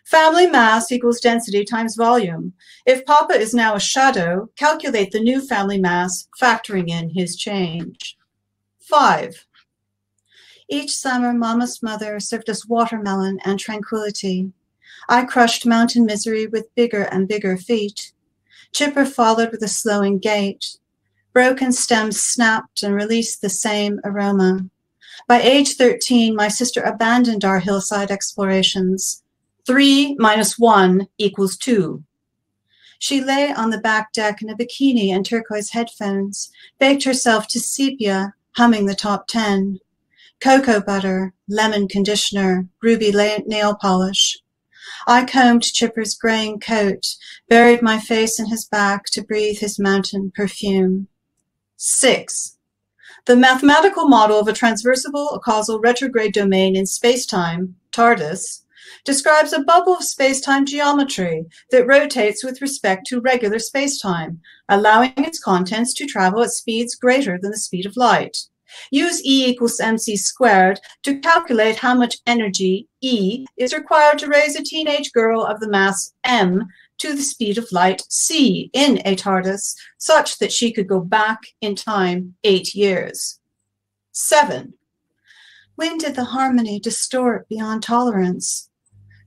Family mass equals density times volume. If Papa is now a shadow, calculate the new family mass, factoring in his change. 5. Each summer, Mama's mother served us watermelon and tranquility. I crushed mountain misery with bigger and bigger feet. Chipper followed with a slowing gait. Broken stems snapped and released the same aroma. By age 13, my sister abandoned our hillside explorations. 3 minus 1 equals 2. She lay on the back deck in a bikini and turquoise headphones, baked herself to sepia, humming the top 10. Cocoa butter, lemon conditioner, ruby nail polish. I combed Chipper's graying coat, buried my face in his back to breathe his mountain perfume. 6. The mathematical model of a transversible causal retrograde domain in spacetime, TARDIS, describes a bubble of spacetime geometry that rotates with respect to regular spacetime, allowing its contents to travel at speeds greater than the speed of light. Use E equals mc squared to calculate how much energy, E, is required to raise a teenage girl of the mass m to the speed of light, c, in a TARDIS, such that she could go back in time 8 years. 7. When did the harmony distort beyond tolerance?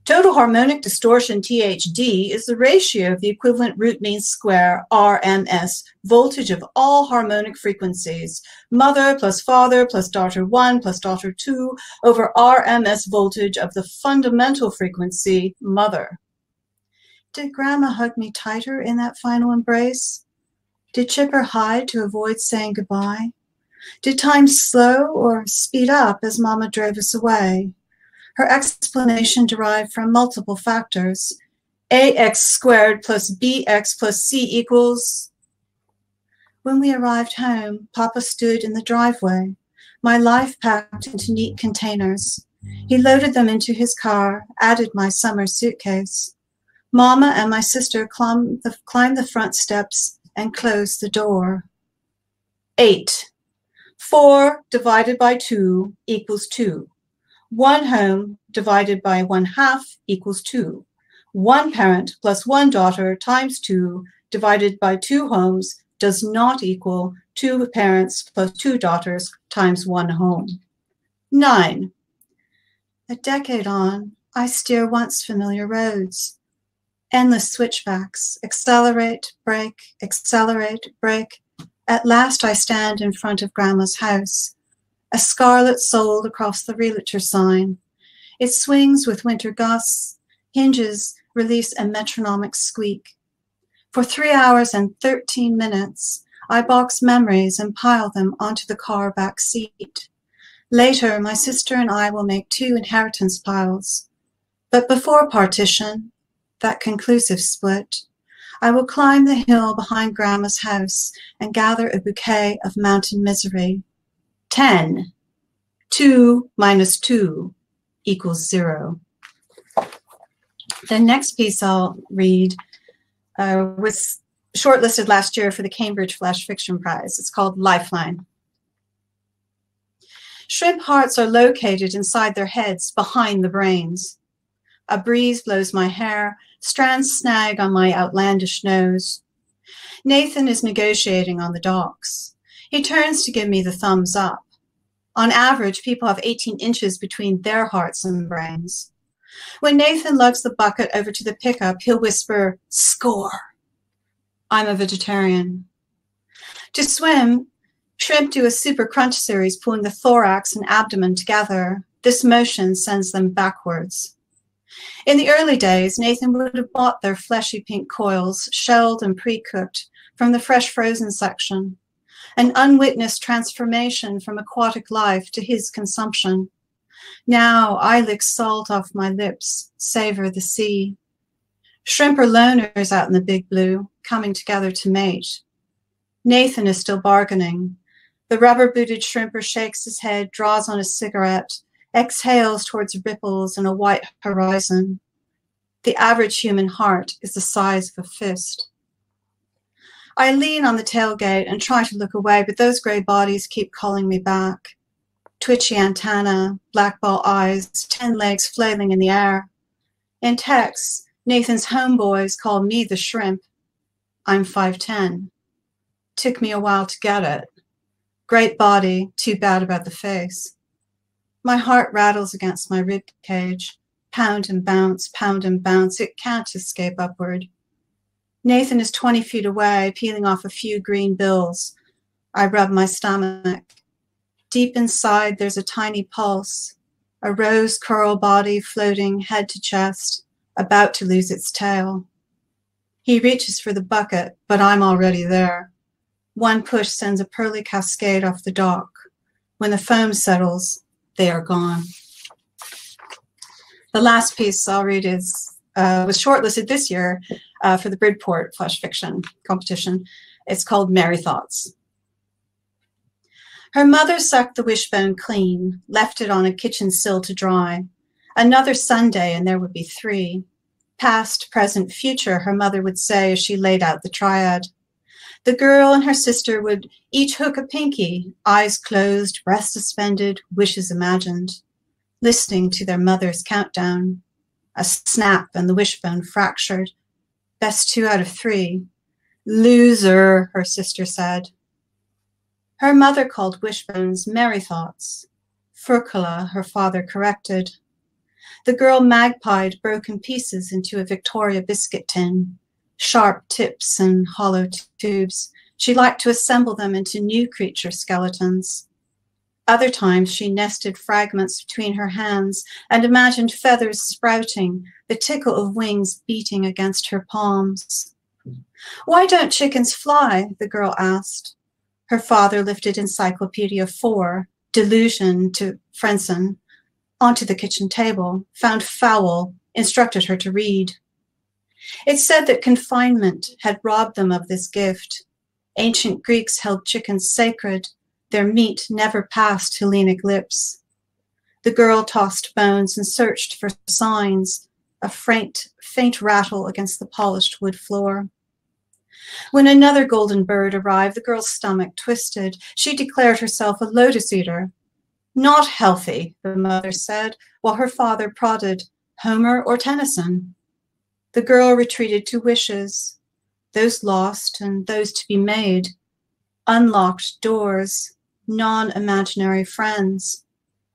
Total harmonic distortion, THD, is the ratio of the equivalent root mean square, RMS, voltage of all harmonic frequencies, mother plus father plus daughter 1 plus daughter 2, over RMS voltage of the fundamental frequency, mother. Did Grandma hug me tighter in that final embrace? Did Chipper hide to avoid saying goodbye? Did time slow or speed up as Mama drove us away? Her explanation derived from multiple factors. AX squared plus BX plus C equals. When we arrived home, Papa stood in the driveway, my life packed into neat containers. He loaded them into his car, added my summer suitcase. Mama and my sister climbed the front steps and closed the door. 8. 4 divided by 2 equals 2. 1 home divided by 1/2 equals 2. 1 parent plus 1 daughter times 2 divided by 2 homes does not equal 2 parents plus 2 daughters times 1 home. 9. A decade on, I steer once familiar roads. Endless switchbacks, accelerate, brake, accelerate, brake. At last I stand in front of Grandma's house. A scarlet sold across the realtor sign. It swings with winter gusts. Hinges release a metronomic squeak. For 3 hours and 13 minutes, I box memories and pile them onto the car back seat. Later, my sister and I will make 2 inheritance piles. But before partition, that conclusive split, I will climb the hill behind Grandma's house and gather a bouquet of mountain misery. 10. 2 minus 2 equals 0. The next piece I'll read was shortlisted last year for the Cambridge Flash Fiction Prize. It's called Lifeline. Shrimp hearts are located inside their heads, behind the brains. A breeze blows my hair, strands snag on my outlandish nose. Nathan is negotiating on the docks. He turns to give me the thumbs up. On average, people have 18 inches between their hearts and brains. When Nathan lugs the bucket over to the pickup, he'll whisper, "Score." I'm a vegetarian. To swim, shrimp do a super crunch series, pulling the thorax and abdomen together. This motion sends them backwards. In the early days, Nathan would have bought their fleshy pink coils, shelled and pre-cooked, from the fresh frozen section. An unwitnessed transformation from aquatic life to his consumption. Now I lick salt off my lips, savor the sea. Shrimp are loners out in the big blue, coming together to mate. Nathan is still bargaining. The rubber-booted shrimper shakes his head, draws on a cigarette, exhales towards ripples and a white horizon. The average human heart is the size of a fist. I lean on the tailgate and try to look away, but those gray bodies keep calling me back. Twitchy antenna, blackball eyes, 10 legs flailing in the air. In text, Nathan's homeboys call me the shrimp. I'm 5'10". Took me a while to get it. Great body, too bad about the face. My heart rattles against my rib cage. Pound and bounce, it can't escape upward. Nathan is 20 feet away, peeling off a few green bills. I rub my stomach. Deep inside, there's a tiny pulse, a rose coral body floating head to chest, about to lose its tail. He reaches for the bucket, but I'm already there. One push sends a pearly cascade off the dock. When the foam settles, they are gone. The last piece I'll read was shortlisted this year for the Bridport Flash Fiction competition. It's called Merry Thoughts. Her mother sucked the wishbone clean, left it on a kitchen sill to dry. Another Sunday and there would be 3. Past, present, future, her mother would say as she laid out the triad. The girl and her sister would each hook a pinky, eyes closed, breath suspended, wishes imagined, listening to their mother's countdown. A snap and the wishbone fractured. Best 2 out of 3. Loser, her sister said. Her mother called wishbones merry thoughts. Furcula, her father corrected. The girl magpied broken pieces into a Victoria biscuit tin, sharp tips and hollow tubes. She liked to assemble them into new creature skeletons. Other times she nested fragments between her hands and imagined feathers sprouting, the tickle of wings beating against her palms. Why don't chickens fly? The girl asked. Her father lifted Encyclopedia 4, Delusion to Frenson, onto the kitchen table, found foul, instructed her to read. It said that confinement had robbed them of this gift. Ancient Greeks held chickens sacred. Their meat never passed Hellenic lips. The girl tossed bones and searched for signs, a faint rattle against the polished wood floor. When another golden bird arrived, the girl's stomach twisted. She declared herself a lotus eater. Not healthy, the mother said, while her father prodded, Homer or Tennyson. The girl retreated to wishes, those lost and those to be made, unlocked doors, non-imaginary friends,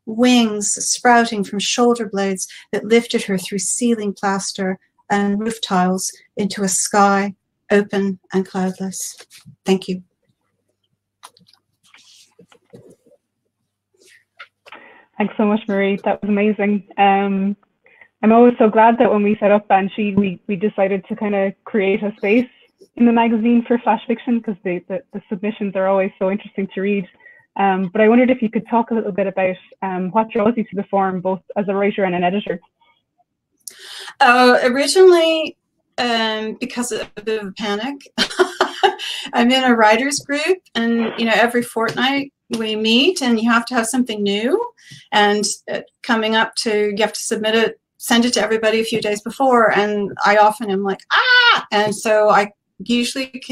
wings sprouting from shoulder blades that lifted her through ceiling plaster and roof tiles into a sky open and cloudless. Thank you. Thanks so much, Marie. That was amazing. I'm always so glad that when we set up Banshee, we decided to kind of create a space in the magazine for flash fiction, because the submissions are always so interesting to read. But I wondered if you could talk a little bit about what draws you to the forum, both as a writer and an editor. Originally, because of a bit of a panic. I'm in a writers group, and every fortnight we meet, and you have to have something new. And coming up to, you have to submit it, send it to everybody a few days before, and I often am like, and so I usually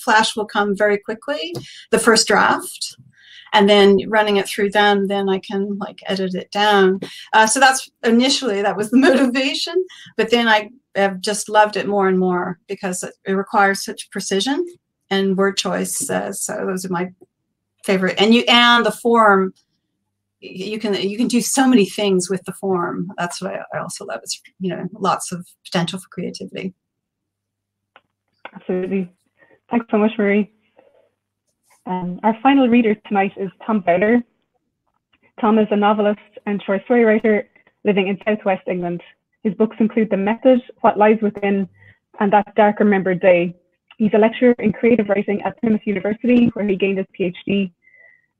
Flash will come very quickly, the first draft, and then running it through them, then I can edit it down. So that was the motivation, but then I have just loved it more and more because it requires such precision and word choice. So those are my favorite. And the form, you can do so many things with the form. That's what I also love. It's lots of potential for creativity. Absolutely. Thanks so much, Marie. Our final reader tonight is Tom Vowler. Tom is a novelist and short story writer living in southwest England. His books include The Method, What Lies Within, and That Dark Remembered Day. He's a lecturer in creative writing at Plymouth University, where he gained his PhD.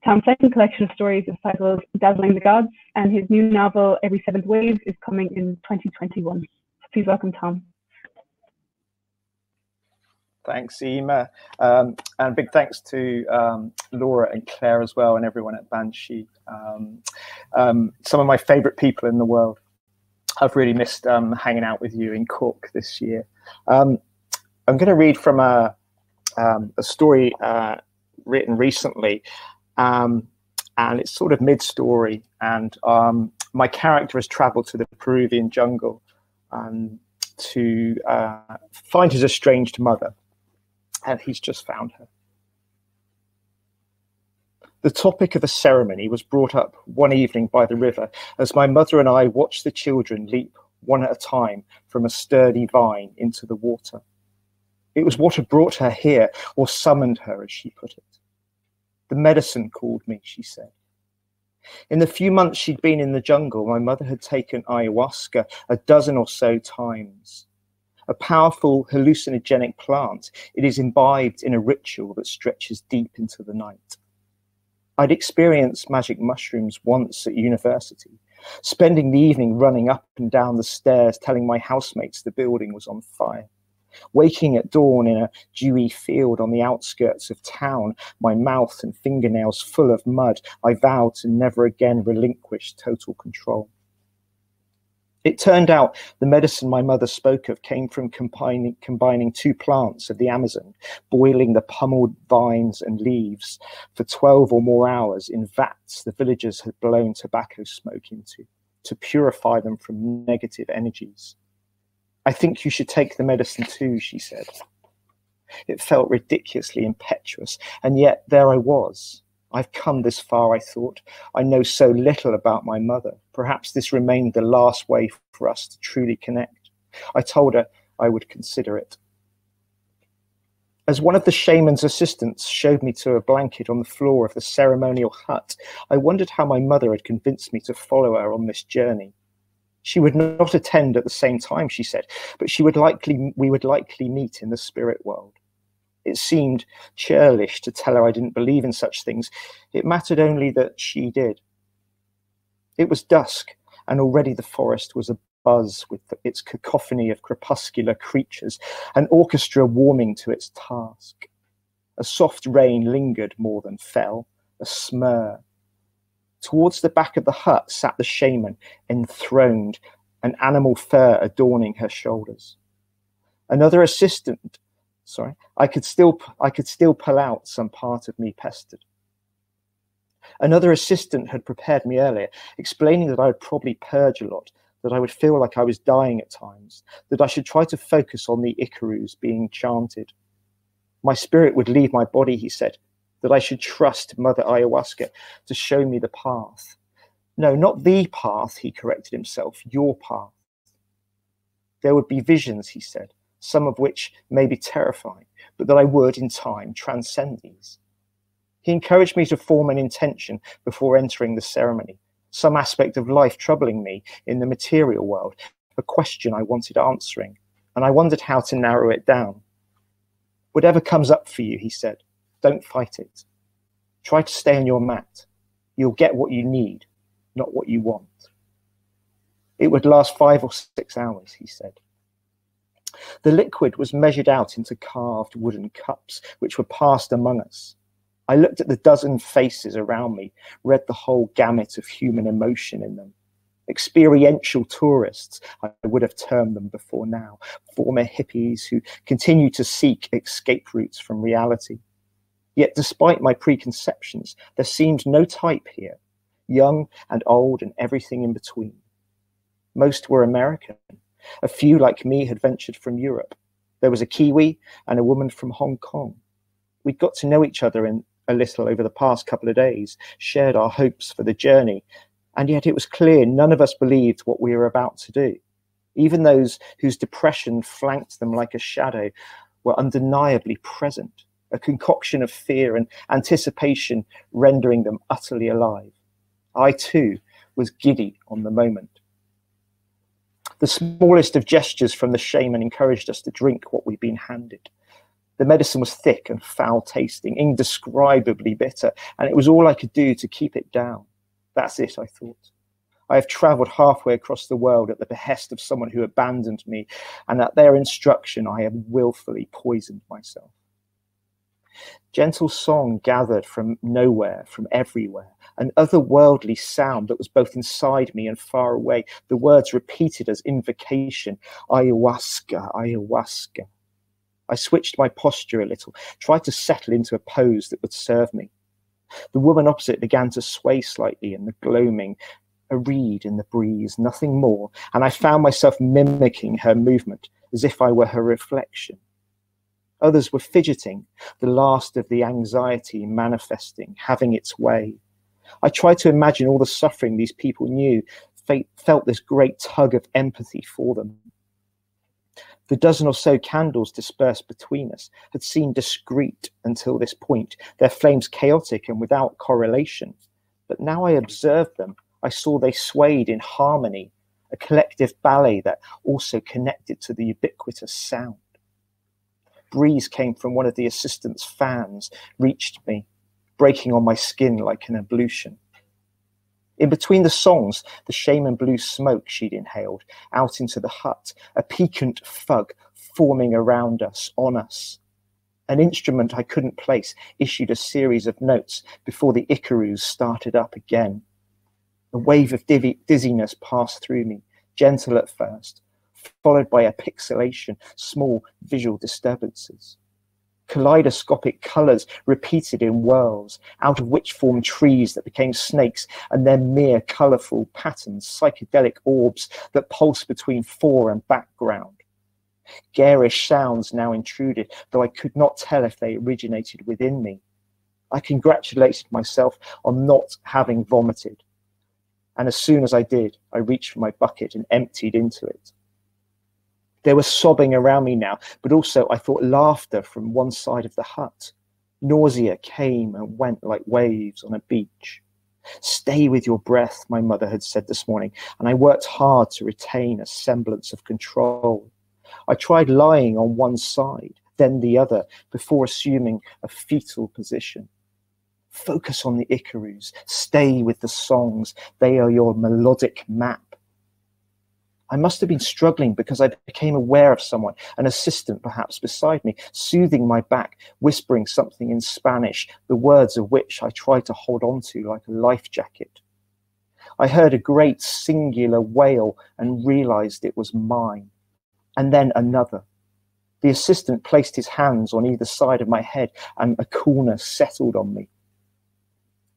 Tom's second collection of stories is titled Dazzling the Gods, and his new novel, Every Seventh Wave, is coming in 2021. Please welcome Tom. Thanks, Eimear. And big thanks to Laura and Claire as well, and everyone at Banshee. Some of my favourite people in the world. I've really missed hanging out with you in Cork this year. I'm going to read from a story written recently, and it's sort of mid-story. And my character has travelled to the Peruvian jungle to find his estranged mother. And he's just found her. The topic of a ceremony was brought up one evening by the river as my mother and I watched the children leap one at a time from a sturdy vine into the water. It was what had brought her here, or summoned her, as she put it. The medicine called me, she said. In the few months she'd been in the jungle, my mother had taken ayahuasca a dozen or so times. A powerful hallucinogenic plant, it is imbibed in a ritual that stretches deep into the night. I'd experienced magic mushrooms once at university, spending the evening running up and down the stairs telling my housemates the building was on fire. Waking at dawn in a dewy field on the outskirts of town, my mouth and fingernails full of mud, I vowed to never again relinquish total control. It turned out the medicine my mother spoke of came from combining two plants of the Amazon, boiling the pummeled vines and leaves for 12 or more hours in vats the villagers had blown tobacco smoke into, to purify them from negative energies. I think you should take the medicine too, she said. It felt ridiculously impetuous, and yet there I was. I've come this far, I thought. I know so little about my mother. Perhaps this remained the last way for us to truly connect. I told her I would consider it. As one of the shaman's assistants showed me to a blanket on the floor of the ceremonial hut, I wondered how my mother had convinced me to follow her on this journey. She would not attend at the same time, she said, but we would likely meet in the spirit world. It seemed churlish to tell her I didn't believe in such things. It mattered only that she did. It was dusk, and already the forest was abuzz with its cacophony of crepuscular creatures, an orchestra warming to its task. A soft rain lingered more than fell, a smur. Towards the back of the hut sat the shaman, enthroned, an animal fur adorning her shoulders. Another assistant I could still pull out some part of me pestered. Another assistant had prepared me earlier, explaining that I would probably purge a lot, that I would feel like I was dying at times, that I should try to focus on the Icarus being chanted. My spirit would leave my body, he said, that I should trust Mother Ayahuasca to show me the path. No, not the path, he corrected himself, your path. There would be visions, he said, some of which may be terrifying, but that I would, in time, transcend these. He encouraged me to form an intention before entering the ceremony, some aspect of life troubling me in the material world, a question I wanted answering, and I wondered how to narrow it down. Whatever comes up for you, he said, don't fight it. Try to stay on your mat. You'll get what you need, not what you want. It would last 5 or 6 hours, he said. The liquid was measured out into carved wooden cups, which were passed among us. I looked at the dozen faces around me, read the whole gamut of human emotion in them. Experiential tourists, I would have termed them before now, former hippies who continue to seek escape routes from reality. Yet despite my preconceptions, there seemed no type here, young and old and everything in between. Most were American. A few, like me, had ventured from Europe. There was a Kiwi and a woman from Hong Kong. We'd got to know each other a little over the past couple of days, shared our hopes for the journey, and yet it was clear none of us believed what we were about to do. Even those whose depression flanked them like a shadow were undeniably present, a concoction of fear and anticipation rendering them utterly alive. I, too, was giddy on the moment. The smallest of gestures from the shaman encouraged us to drink what we'd been handed. The medicine was thick and foul-tasting, indescribably bitter, and it was all I could do to keep it down. That's it, I thought. I have travelled halfway across the world at the behest of someone who abandoned me, and at their instruction I have willfully poisoned myself. Gentle song gathered from nowhere, from everywhere, an otherworldly sound that was both inside me and far away, the words repeated as invocation, ayahuasca, ayahuasca. I switched my posture a little, tried to settle into a pose that would serve me. The woman opposite began to sway slightly in the gloaming, a reed in the breeze, nothing more, and I found myself mimicking her movement as if I were her reflection. Others were fidgeting, the last of the anxiety manifesting, having its way. I tried to imagine all the suffering these people knew, felt this great tug of empathy for them. The dozen or so candles dispersed between us had seemed discreet until this point, their flames chaotic and without correlation. But now I observed them, I saw they swayed in harmony, a collective ballet that also connected to the ubiquitous sound. Breeze came from one of the assistants' fans, reached me, breaking on my skin like an ablution. In between the songs, the shaman blew smoke she'd inhaled out into the hut, a piquant fug forming around us, on us. An instrument I couldn't place issued a series of notes before the icaroos started up again. A wave of dizziness passed through me, gentle at first, followed by a pixelation, small visual disturbances. Kaleidoscopic colours repeated in whirls, out of which formed trees that became snakes, and then mere colourful patterns, psychedelic orbs that pulsed between fore and background. Garish sounds now intruded, though I could not tell if they originated within me. I congratulated myself on not having vomited, and as soon as I did, I reached for my bucket and emptied into it. There was sobbing around me now, but also I thought laughter from one side of the hut. Nausea came and went like waves on a beach. Stay with your breath, my mother had said this morning, and I worked hard to retain a semblance of control. I tried lying on one side, then the other, before assuming a fetal position. Focus on the icaroos, stay with the songs, they are your melodic map. I must have been struggling because I became aware of someone, an assistant perhaps beside me, soothing my back, whispering something in Spanish, the words of which I tried to hold on to like a life jacket. I heard a great singular wail and realized it was mine, and then another. The assistant placed his hands on either side of my head and a coolness settled on me.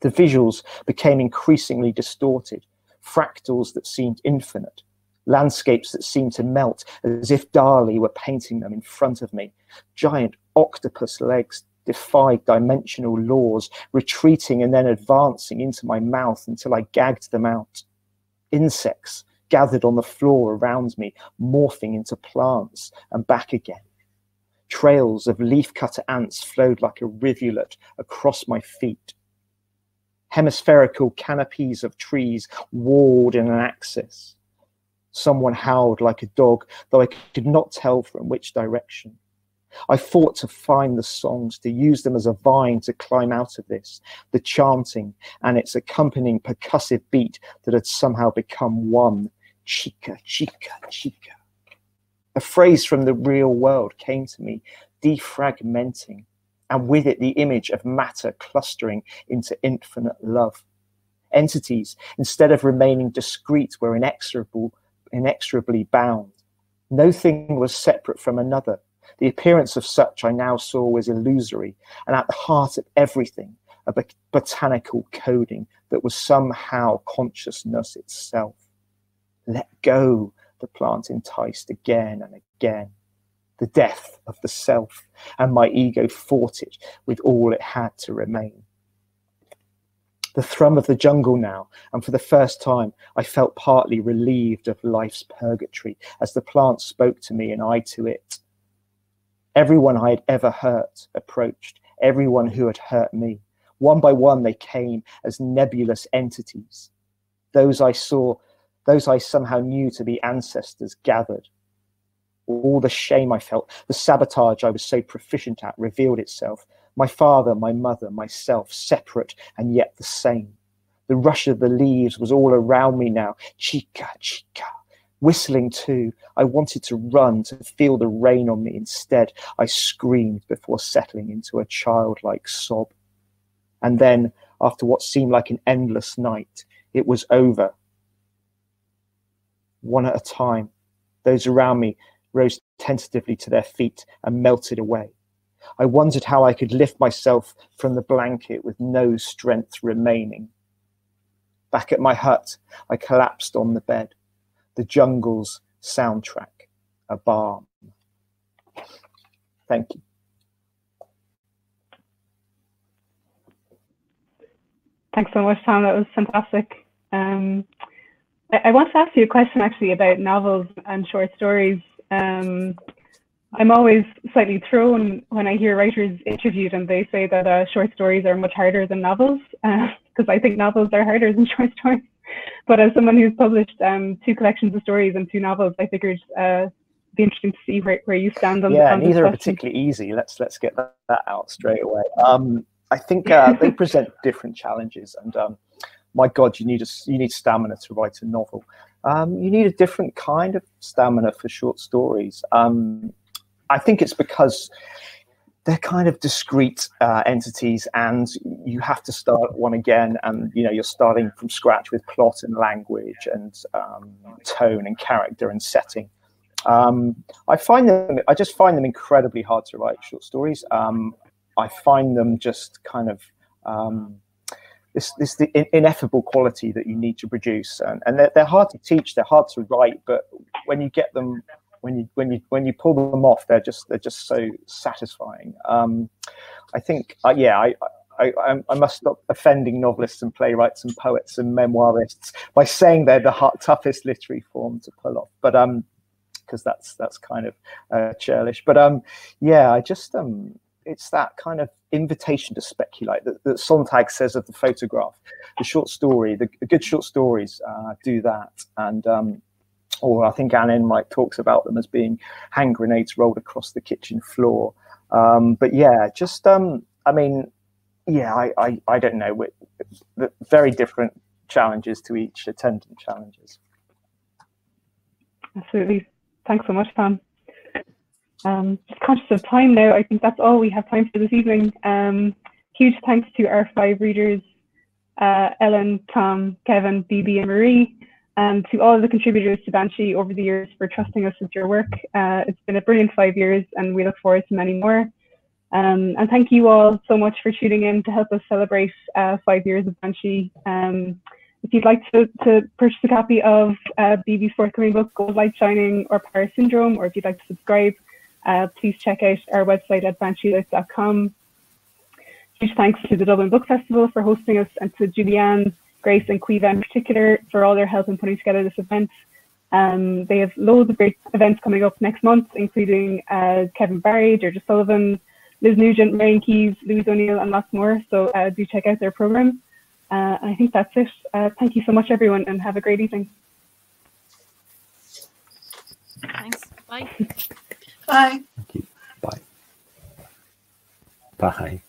The visuals became increasingly distorted, fractals that seemed infinite, landscapes that seemed to melt as if Dali were painting them in front of me. Giant octopus legs defied dimensional laws, retreating and then advancing into my mouth until I gagged them out. Insects gathered on the floor around me, morphing into plants and back again. Trails of leafcutter ants flowed like a rivulet across my feet. Hemispherical canopies of trees walled in an axis. Someone howled like a dog, though I could not tell from which direction. I fought to find the songs, to use them as a vine to climb out of this, the chanting and its accompanying percussive beat that had somehow become one. Chica, chica, chica. A phrase from the real world came to me, defragmenting, and with it the image of matter clustering into infinite love. Entities, instead of remaining discrete, were inexorably bound. No thing was separate from another. The appearance of such I now saw was illusory, and at the heart of everything, a botanical coding that was somehow consciousness itself. Let go, the plant enticed again and again. The death of the self, and my ego fought it with all it had to remain. The thrum of the jungle now, and for the first time I felt partly relieved of life's purgatory as the plant spoke to me and I to it. Everyone I had ever hurt approached, everyone who had hurt me. One by one they came as nebulous entities. Those I saw, those I somehow knew to be ancestors gathered. All the shame I felt, the sabotage I was so proficient at revealed itself. My father, my mother, myself, separate and yet the same. The rush of the leaves was all around me now. Chica, chica. Whistling too. I wanted to run, to feel the rain on me. Instead, I screamed before settling into a childlike sob. And then, after what seemed like an endless night, it was over. One at a time, those around me rose tentatively to their feet and melted away. I wondered how I could lift myself from the blanket with no strength remaining. Back at my hut, I collapsed on the bed. The jungle's soundtrack, a balm. Thank you. Thanks so much, Tom. That was fantastic. I want to ask you a question actually about novels and short stories. I'm always slightly thrown when I hear writers interviewed and they say that short stories are much harder than novels, because I think novels are harder than short stories. But as someone who's published 2 collections of stories and 2 novels, I figured it'd be interesting to see where you stand on Yeah, on neither this are particularly easy. Let's get that out straight away. I think they present different challenges, and my God, you need stamina to write a novel. You need a different kind of stamina for short stories. I think it's because they're kind of discrete entities, and you have to start one again, and you're starting from scratch with plot and language and tone and character and setting. I just find them incredibly hard to write, short stories. I find them just kind of this the ineffable quality that you need to produce, and they're hard to teach, they're hard to write, but when you get them, when you pull them off, they're just so satisfying. I think I must stop offending novelists and playwrights and poets and memoirists by saying they're the toughest literary form to pull off, but because that's kind of churlish. But I just it's that kind of invitation to speculate that Sontag says of the photograph. The short story, the good short stories do that, and or I think Anne Enright talks about them as being hand grenades rolled across the kitchen floor. But yeah, just I mean, yeah, I don't know. Very different challenges to each, attendant challenges. Absolutely. Thanks so much, Tom. Just conscious of time now, I think that's all we have time for this evening. Huge thanks to our 5 readers, Ellen, Tom, Kevin, Bebe and Marie, and to all of the contributors to Banshee over the years for trusting us with your work. It's been a brilliant 5 years and we look forward to many more. And thank you all so much for tuning in to help us celebrate 5 years of Banshee. If you'd like to purchase a copy of Bebe's forthcoming book, Gold Light Shining or Paris Syndrome, or if you'd like to subscribe, please check out our website at bansheelight.com. Huge thanks to the Dublin Book Festival for hosting us, and to Julianne, Grace and Quiva in particular for all their help in putting together this event. They have loads of great events coming up next month, including Kevin Barry, Georgia Sullivan, Liz Nugent, Marion Keyes, Louise O'Neill and lots more. So do check out their programme. And I think that's it. Thank you so much, everyone, and have a great evening. Thanks. Bye. Bye. Thank you. Bye. Bye.